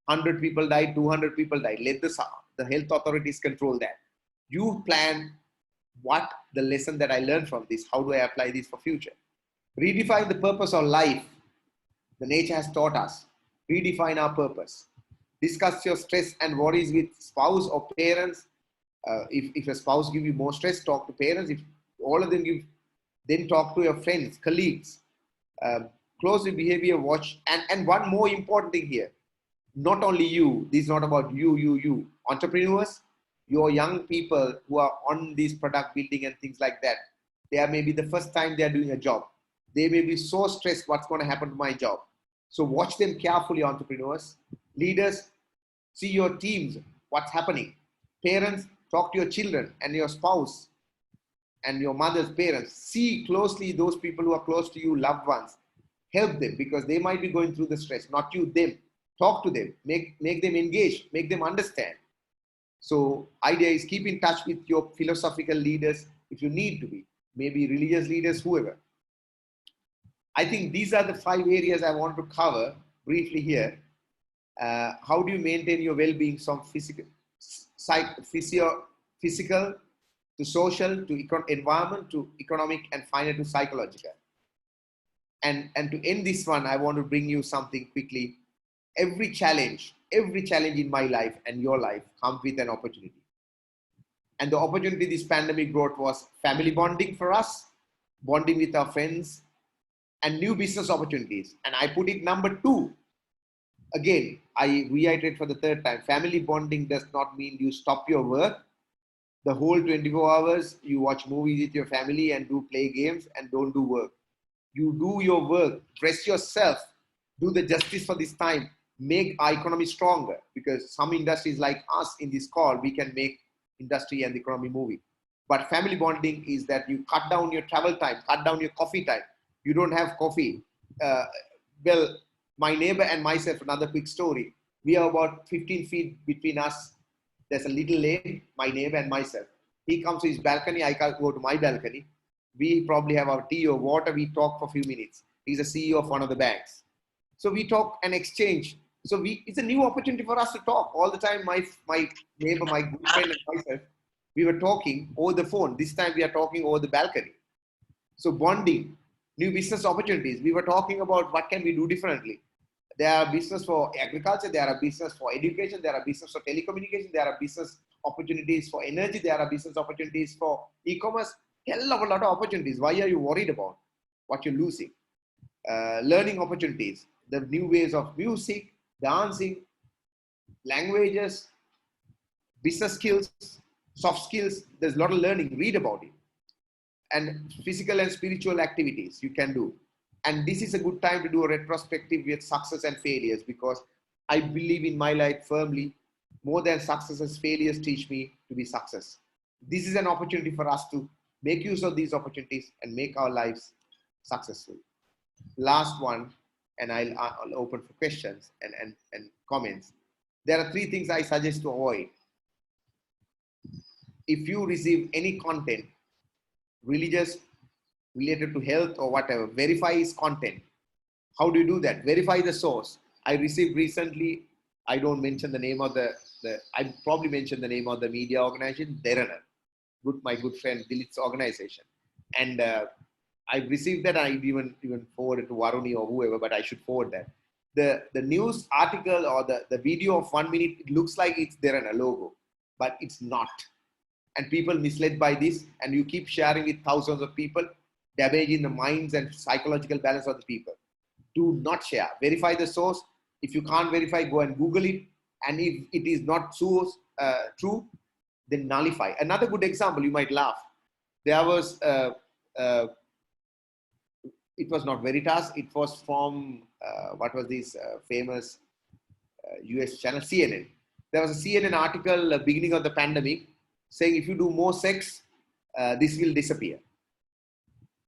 100 people died, 200 people died. Let the health authorities control that. You plan what the lesson that I learned from this, how do I apply this for future? Redefine the purpose of life. The nature has taught us. Redefine our purpose. Discuss your stress and worries with spouse or parents. If a spouse gives you more stress, talk to parents. If all of them give, then talk to your friends, colleagues. Closely behavior watch. And one more important thing here, not only you, this is not about you. Entrepreneurs, your young people who are on this product building and things like that, they are maybe the first time they are doing a job. They may be so stressed, what's going to happen to my job? So watch them carefully, entrepreneurs. Leaders, see your teams, what's happening. Parents, talk to your children and your spouse and your mother's parents. See closely those people who are close to you, loved ones. Help them, because they might be going through the stress, not you, them. Talk to them, make them engage, make them understand. So idea is keep in touch with your philosophical leaders if you need to be, maybe religious leaders, whoever. I think these are the 5 areas I want to cover briefly here. How do you maintain your well-being from physical to social, to environment, to economic, and finally to psychological. And to end this one, I want to bring you something quickly. Every challenge in my life and your life comes with an opportunity. And the opportunity this pandemic brought was family bonding for us, bonding with our friends, and new business opportunities. And I put it number 2. Again, I reiterate for the 3rd time, family bonding does not mean you stop your work. The whole 24 hours, you watch movies with your family and play games and don't do work. You do your work, dress yourself, do the justice for this time, make our economy stronger, because some industries like us in this call, we can make industry and the economy moving. But family bonding is that you cut down your travel time, cut down your coffee time. You don't have coffee. Well, my neighbor and myself, another quick story. We are about 15 feet between us. There's a little lane, my neighbor and myself. He comes to his balcony, I can't go to my balcony. We probably have our tea or water, we talk for a few minutes. He's a CEO of one of the banks. So we talk and exchange. So it's a new opportunity for us to talk. All the time, my neighbor, my good friend and myself, we were talking over the phone. This time we are talking over the balcony. So bonding, new business opportunities. We were talking about what can we do differently. There are business for agriculture, there are business for education, there are business for telecommunication, there are business opportunities for energy, there are business opportunities for e-commerce. Hell of a lot of opportunities. Why are you worried about what you're losing? Learning opportunities, the new ways of music, dancing, languages, business skills, soft skills. There's a lot of learning, read about it. And physical and spiritual activities you can do. And this is a good time to do a retrospective with success and failures, because I believe in my life firmly, more than successes, failures teach me to be success. This is an opportunity for us to make use of these opportunities and make our lives successful. Last one, and I'll open for questions and comments. There are 3 things I suggest to avoid. If you receive any content, religious, related to health or whatever, verify its content. How do you do that? Verify the source. I received recently I don't mention the name of I probably mention the name of the media organization, Derana, my good friend Dilip's organization. And I've received that. I even forwarded to Varuni or whoever, but I should forward that. The news article or the video of 1 minute, it looks like it's Derana logo, but it's not. And people misled by this, and you keep sharing with thousands of people, damaging the minds and psychological balance of the people. Do not share. Verify the source. If you can't verify, go and Google it. And if it is not source, true, then nullify. Another good example, you might laugh. There was, it was not Veritas. It was from, what was this famous US channel, CNN. There was a CNN article beginning of the pandemic saying if you do more sex, this will disappear.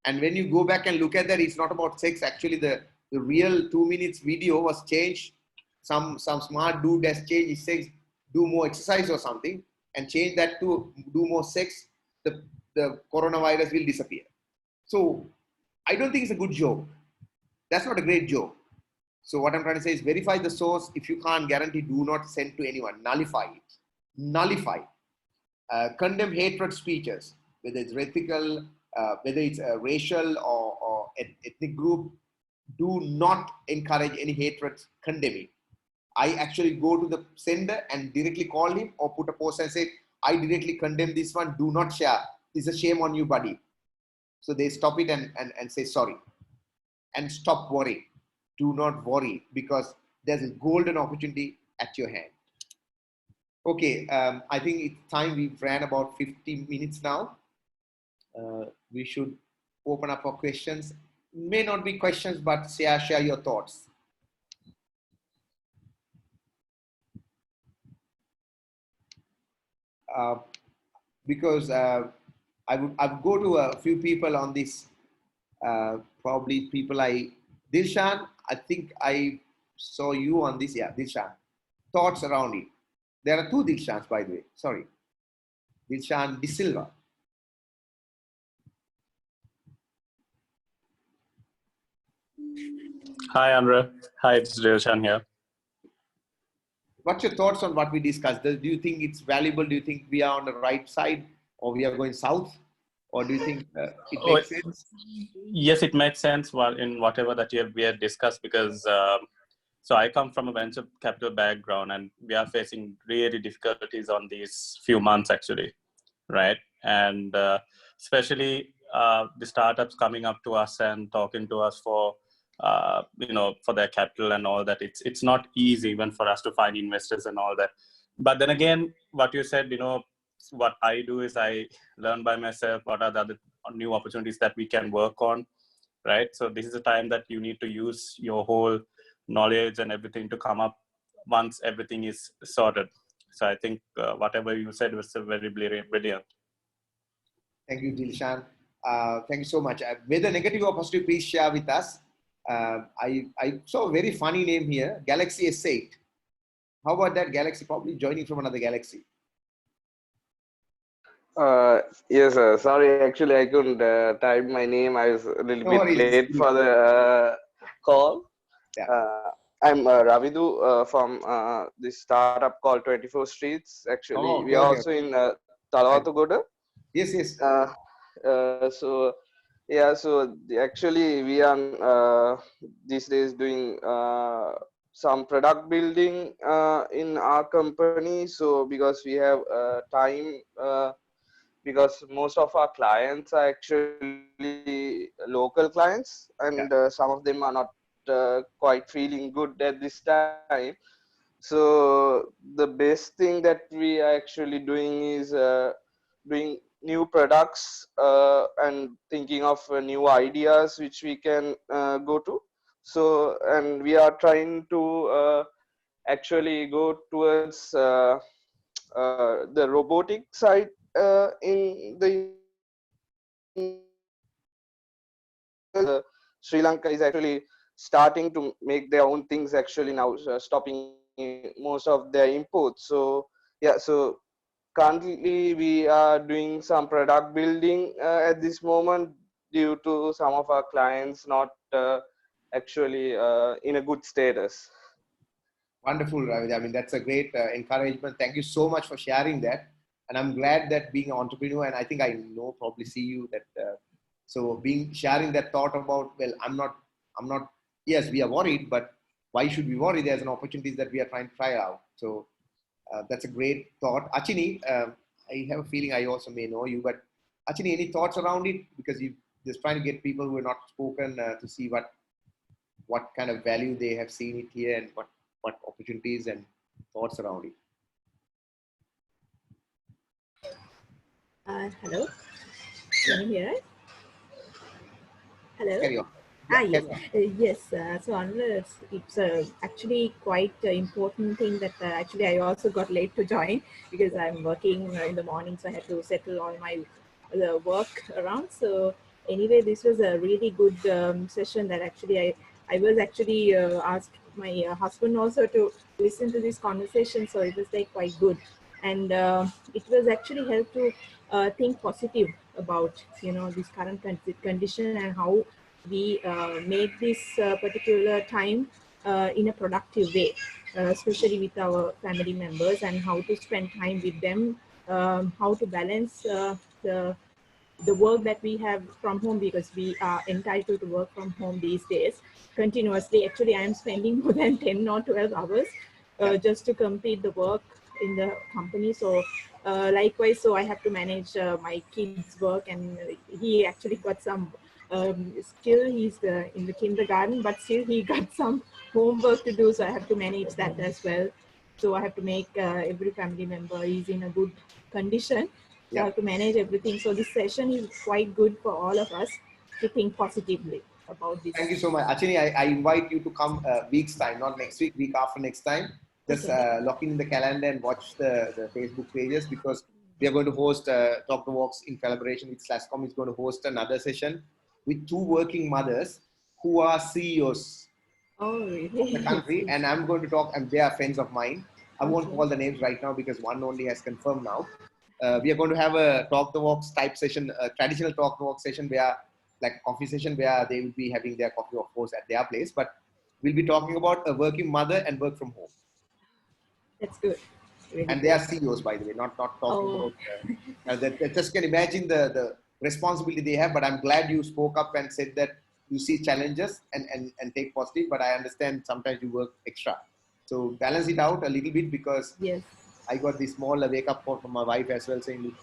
And when you go back and look at that, it's not about sex. Actually, the real 2 minutes video was changed. Some smart dude has changed. He says, do more exercise or something, and change that to do more sex. The coronavirus will disappear. So I don't think it's a good joke. That's not a great joke. So what I'm trying to say is verify the source. If you can't guarantee, do not send to anyone. Nullify it. Nullify. Condemn hatred speeches, whether it's ethical, whether it's a racial or ethnic group. Do not encourage any hatred. Condemn it. I actually go to the sender and directly call him or put a post and say, I directly condemn this one. Do not share. It's a shame on you, buddy. So they stop it and say sorry. And stop worrying. Do not worry, because there's a golden opportunity at your hand. Okay, I think it's time. We've ran about 50 minutes now. We should open up for questions. May not be questions, but share your thoughts. Because I would go to a few people on this. Probably people Dilshan, I think I saw you on this. Yeah, Dilshan. Thoughts around it. There are two Dilshans, by the way. Sorry. Dilshan De Silva. Hi, Anura. Hi, it's Dilshan here. What's your thoughts on what we discussed? Do you think it's valuable? Do you think we are on the right side, or we are going south? Or do you think it makes sense? Yes, it makes sense in whatever that we have discussed, because so I come from a venture capital background, and we are facing really difficulties on these few months actually, right? And especially the startups coming up to us and talking to us for for their capital and all that. It's not easy even for us to find investors and all that. But then again, what you said, what I do is I learn by myself what are the other new opportunities that we can work on, right? So this is a time that you need to use your whole knowledge and everything to come up once everything is sorted. So I think whatever you said was very brilliant. Thank you, Dilshan. Thank you so much. Whether negative or positive, please share with us. I saw a very funny name here, Galaxy S8. How about that Galaxy? Probably joining from another galaxy. Yes, sir. Sorry, actually, I couldn't type my name. I was a little bit late for the call. Yeah. I'm Ravidu from this startup called 24 Streets. Actually, we are also in Talawatugoda. Yes, yes. So, yeah, so actually, we are these days doing some product building in our company. So, because we have time, because most of our clients are actually local clients, and some of them are not quite feeling good at this time. So the best thing that we are actually doing is doing new products and thinking of new ideas which we can go to. So, and we are trying to actually go towards the robotic side in the Sri Lanka is actually starting to make their own things actually now, stopping most of their imports. So yeah, so currently we are doing some product building at this moment due to some of our clients not actually in a good status. Wonderful, Ravi. I mean, that's a great encouragement. Thank you so much for sharing that. And I'm glad that being an entrepreneur, and I think I know, probably see you that, so sharing that thought about, well, I'm not, yes, we are worried, but why should we worry? There's an opportunities that we are trying to try out. So that's a great thought. Achini, I have a feeling I also may know you, but Achini, any thoughts around it? Because you just trying to get people who are not spoken to see what kind of value they have seen it here and what opportunities and thoughts around it. Hello, can you hear us? Hello. Carry on. Yes. Yes. So Anura, it's actually quite an important thing that actually I also got late to join because I'm working in the morning, so I had to settle all my work around. So anyway, this was a really good session that actually I was actually asked my husband also to listen to this conversation, so it was like quite good, and it was actually helped to think positive about this current condition and how we make this particular time in a productive way, especially with our family members, and how to spend time with them, how to balance the work that we have from home, because we are entitled to work from home these days continuously. Actually, I am spending more than 10 or 12 hours just to complete the work in the company. So likewise, so I have to manage my kids' work, and he actually got some still he's in the kindergarten, but still he got some homework to do, so I have to manage that as well. So I have to make every family member is in a good condition. So I have to manage everything. So this session is quite good for all of us to think positively about this. Thank you so much. Actually, I invite you to come week's time, not next week, week after next time. Just lock in the calendar and watch the Facebook pages, because we are going to host Talk the Walks in collaboration with SLASSCOM. Is going to host another session with two working mothers who are CEOs of the country. And I'm going to talk, and they are friends of mine. I won't call the names right now because one only has confirmed now. We are going to have a Talk the Walks type session, a traditional Talk the Walk session where, like a coffee session, where they will be having their coffee, of course, at their place. But we'll be talking about a working mother and work from home. That's good. Really and they are CEOs, by the way, not talking about. They just can imagine the responsibility they have. But I'm glad you spoke up and said that you see challenges and take positive. But I understand sometimes you work extra. So balance it out a little bit, because I got this small wake up call from my wife as well, saying, "Look,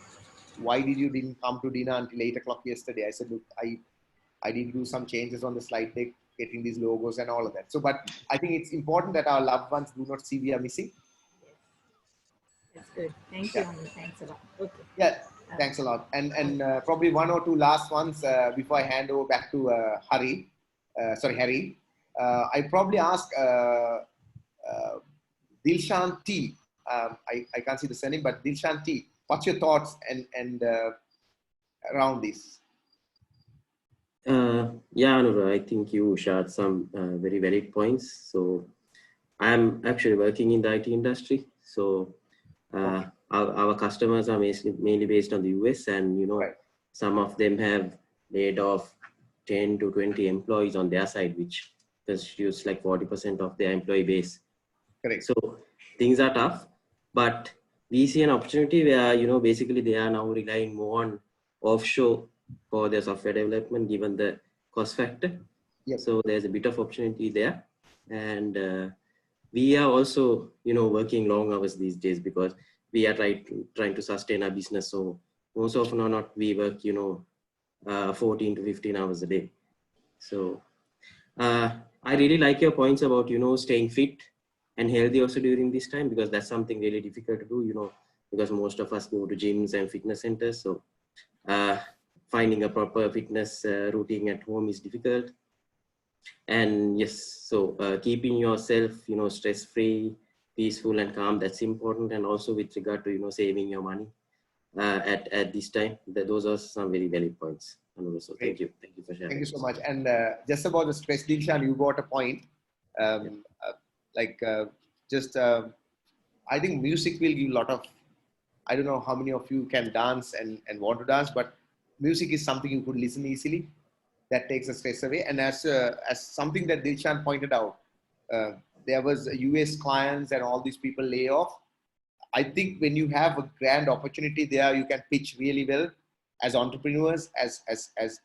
why didn't come to dinner until 8 o'clock yesterday?" I said, "Look, I did do some changes on the slide deck, getting these logos and all of that." So, but I think it's important that our loved ones do not see we are missing. That's good. Thank you, Anu. Thanks a lot. Okay. Yeah, thanks a lot. And probably one or two last ones before I hand over back to Harry. I probably ask Dilshan T. I can't see the surname, but Dilshan T. What's your thoughts and around this? Yeah, Anura, I think you shared some very valid points. So I'm actually working in the IT industry. So our customers are mainly based on the US, and some of them have laid off 10 to 20 employees on their side, which constitutes like 40% of their employee base. Correct. So things are tough, but we see an opportunity where basically they are now relying more on offshore for their software development, given the cost factor. Yep. So there's a bit of opportunity there, and we are also working long hours these days because we are trying to sustain our business. So most often or not, we work 14 to 15 hours a day. So I really like your points about staying fit and healthy also during this time, because that's something really difficult to do, because most of us go to gyms and fitness centers. So finding a proper fitness routine at home is difficult. And yes, so keeping yourself, stress-free, peaceful and calm, that's important. And also with regard to, saving your money at this time, those are some very valid points. So thank you for sharing. Thank you so much. And just about the stress, Dilshan, you got a point. I think music will give a lot of, I don't know how many of you can dance and want to dance, but music is something you could listen easily. That takes the stress away. And as something that Dilshan pointed out, there was US clients and all these people lay off. I think when you have a grand opportunity there, you can pitch really well as entrepreneurs, as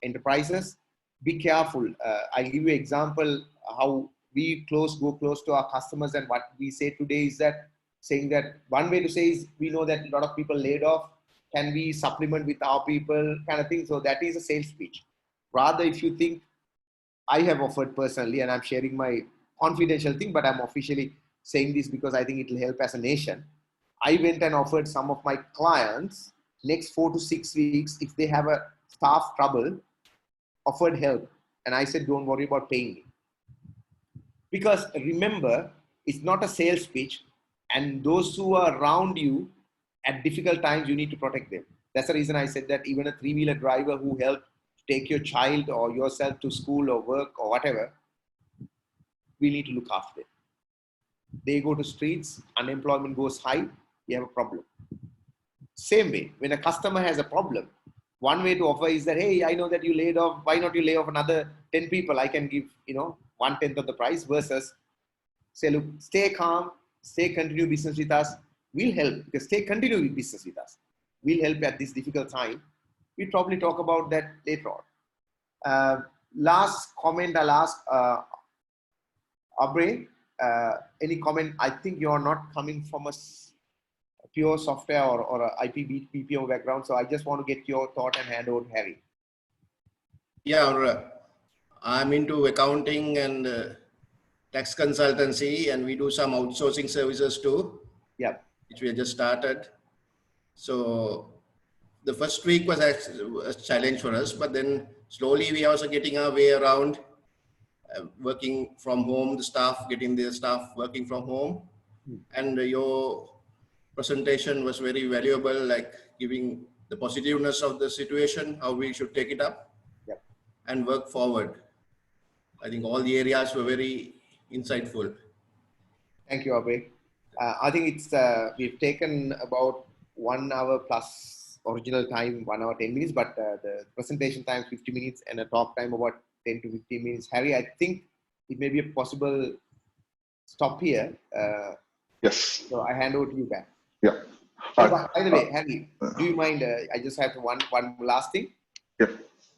enterprises. Be careful. I'll give you an example how we go close to our customers, and what we say today is that saying that one way to say is we know that a lot of people laid off. Can we supplement with our people kind of thing? So that is a sales pitch. Rather, if you think I have offered personally, and I'm sharing my confidential thing, but I'm officially saying this because I think it will help as a nation. I went and offered some of my clients next 4 to 6 weeks, if they have a staff trouble, offered help. And I said, don't worry about paying me. Because remember, it's not a sales pitch, and those who are around you at difficult times, you need to protect them. That's the reason I said that even a 3-wheeler driver who helped take your child or yourself to school or work or whatever, we need to look after them. They go to streets, unemployment goes high, you have a problem. Same way, when a customer has a problem, one way to offer is that, hey, I know that you laid off, why not you lay off another 10 people? I can give, 1/10 of the price, versus say, look, stay calm, continue business with us. We'll help, because continue business with us. We'll help at this difficult time. We'll probably talk about that later on. Last comment I'll ask Aubrey. Any comment? I think you're not coming from a pure software or a IP BPO background, so I just want to get your thought and hand over to Harry. Yeah, I'm into accounting and tax consultancy, and we do some outsourcing services too. Yeah, which we have just started. So the first week was a challenge for us, but then slowly we are also getting our way around, working from home, getting the staff working from home. And your presentation was very valuable, like giving the positiveness of the situation, how we should take it up and work forward. I think all the areas were very insightful. Thank you, Aubrey. I think it's we've taken about 1 hour plus original time, 1 hour 10 minutes, but the presentation time 50 minutes and a talk time about 10 to 15 minutes. Harry, I think it may be a possible stop here. Yes. So I hand over to you back. Yeah. By the way, Harry, do you mind? I just have one last thing. Yeah,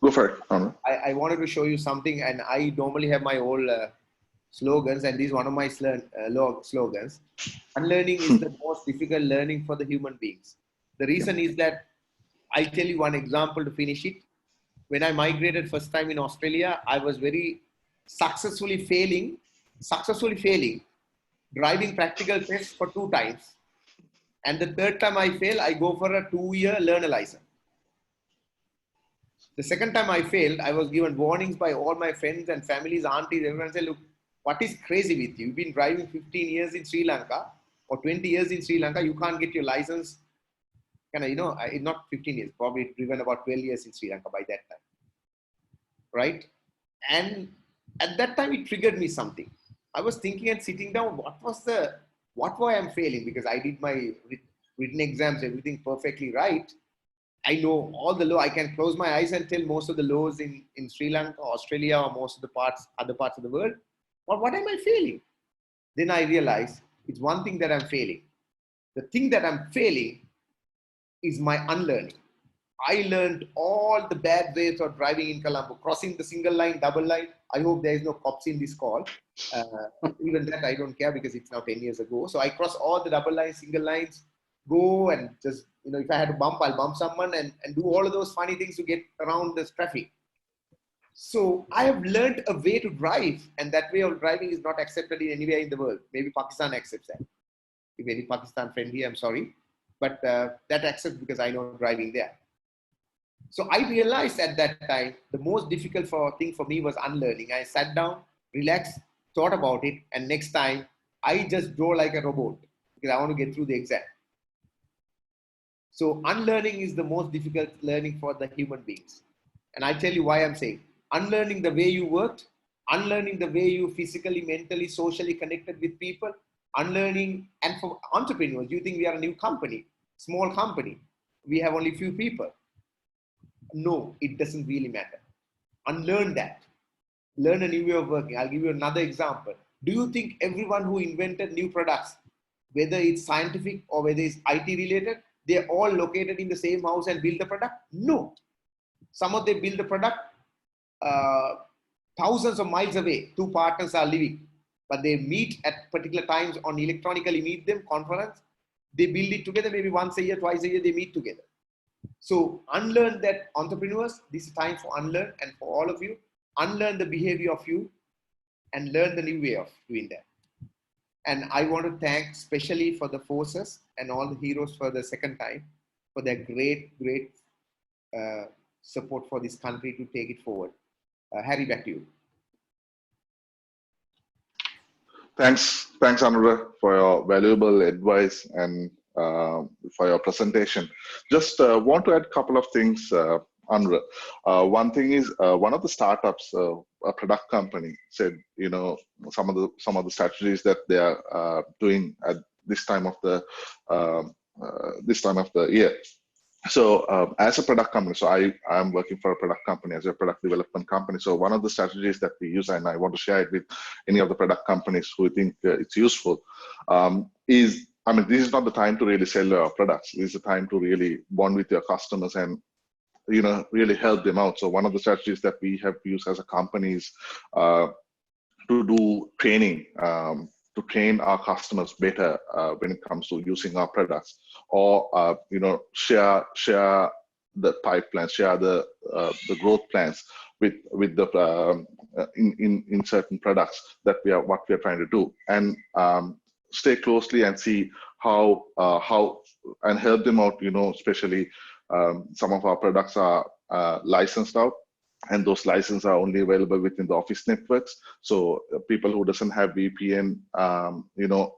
go for it. I wanted to show you something, and I normally have my old slogans, and this is one of my slogans. Unlearning is the most difficult learning for the human beings. The reason is that, I'll tell you one example to finish it. When I migrated first time in Australia, I was very successfully failing driving practical tests for 2 times. And the 3rd time I fail, I go for a 2-year learner license. The 2nd time I failed, I was given warnings by all my friends and families, aunties, everyone said, look, what is crazy with you? You've been driving 15 years in Sri Lanka or 20 years in Sri Lanka. You can't get your license. Not 15 years, probably driven about 12 years in Sri Lanka by that time. Right? And at that time, it triggered me something. I was thinking and sitting down, what why I'm failing? Because I did my written exams, everything perfectly right. I know all the law. I can close my eyes and tell most of the laws in Sri Lanka, Australia, or most of the other parts of the world. But what am I failing? Then I realized it's one thing that I'm failing. The thing that I'm failing is my unlearning. I learned all the bad ways of driving in Colombo, crossing the single line, double line. I hope there is no cops in this call. Even that I don't care, because it's now 10 years ago. So I cross all the double lines, single lines, go and just, if I had to bump, I'll bump someone and do all of those funny things to get around this traffic. So I have learned a way to drive, and that way of driving is not accepted in anywhere in the world. Maybe Pakistan accepts that. If any Pakistan friend here, I'm sorry. But that accepts because I know driving there. So I realized at that time, the most difficult thing for me was unlearning. I sat down, relaxed, thought about it, and next time I just drove like a robot because I want to get through the exam. So unlearning is the most difficult learning for the human beings. And I tell you why I'm saying. Unlearning the way you worked, unlearning the way you physically, mentally, socially connected with people, unlearning, and for entrepreneurs, you think we are a new company, small company, we have only few people. No, it doesn't really matter. Unlearn that. Learn a new way of working. I'll give you another example. Do you think everyone who invented new products, whether it's scientific or whether it's IT related, they're all located in the same house and build the product? No. Some of them build the product thousands of miles away. Two partners are living, but they meet at particular times on electronically meet them, conference. They build it together, maybe once a year, twice a year, they meet together. So unlearn that, entrepreneurs, this is time for unlearn, and for all of you, unlearn the behavior of you and learn the new way of doing that. And I want to thank especially for the forces and all the heroes for the second time for their great support for this country to take it forward. Harry, back to you. Thanks, Anura, for your valuable advice and for your presentation. Just want to add a couple of things, Anura. One thing is one of the startups, a product company, said, you know, some of the strategies that they are doing at this time of the year. So as a product company, so I am working for a product company as a product development company. So one of the strategies that we use, and I want to share it with any of the product companies who think it's useful, is, I mean, this is not the time to really sell your products. This is the time to really bond with your customers and, you know, really help them out. So one of the strategies that we have used as a company is to do training, to train our customers better when it comes to using our products, or you know, share the pipeline, share the growth plans with the in certain products that what we are trying to do, and stay closely and see how and help them out. You know, especially some of our products are licensed out, and those licenses are only available within the office networks. So people who doesn't have VPN, you know,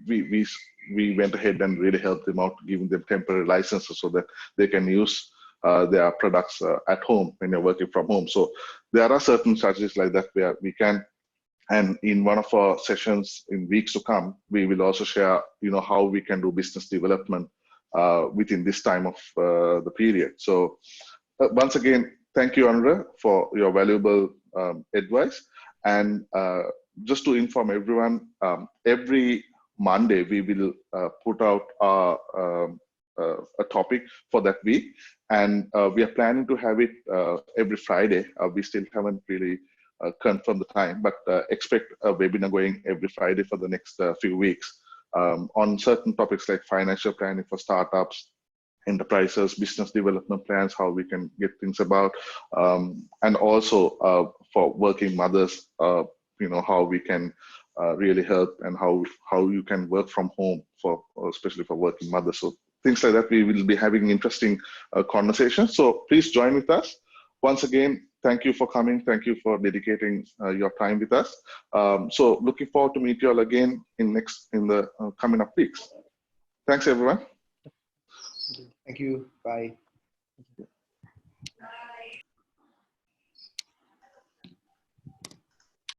we went ahead and really helped them out, giving them temporary licenses so that they can use their products at home when you're working from home. So there are certain strategies like that where we can, and in one of our sessions in weeks to come, we will also share, you know, how we can do business development within this time of the period. So once again, thank you, Anura, for your valuable advice. And just to inform everyone, every Monday we will put out a topic for that week, and we are planning to have it every Friday. We still haven't really confirmed the time, but expect a webinar going every Friday for the next few weeks on certain topics like financial planning for startups, enterprises, business development plans, how we can get things about, and also for working mothers, you know, how we can really help, and how you can work from home for, especially for working mothers. So things like that, we will be having interesting conversations. So please join with us. Once again, thank you for coming. Thank you for dedicating your time with us. So looking forward to meet you all again in the coming up weeks. Thanks, everyone. Thank you. Bye.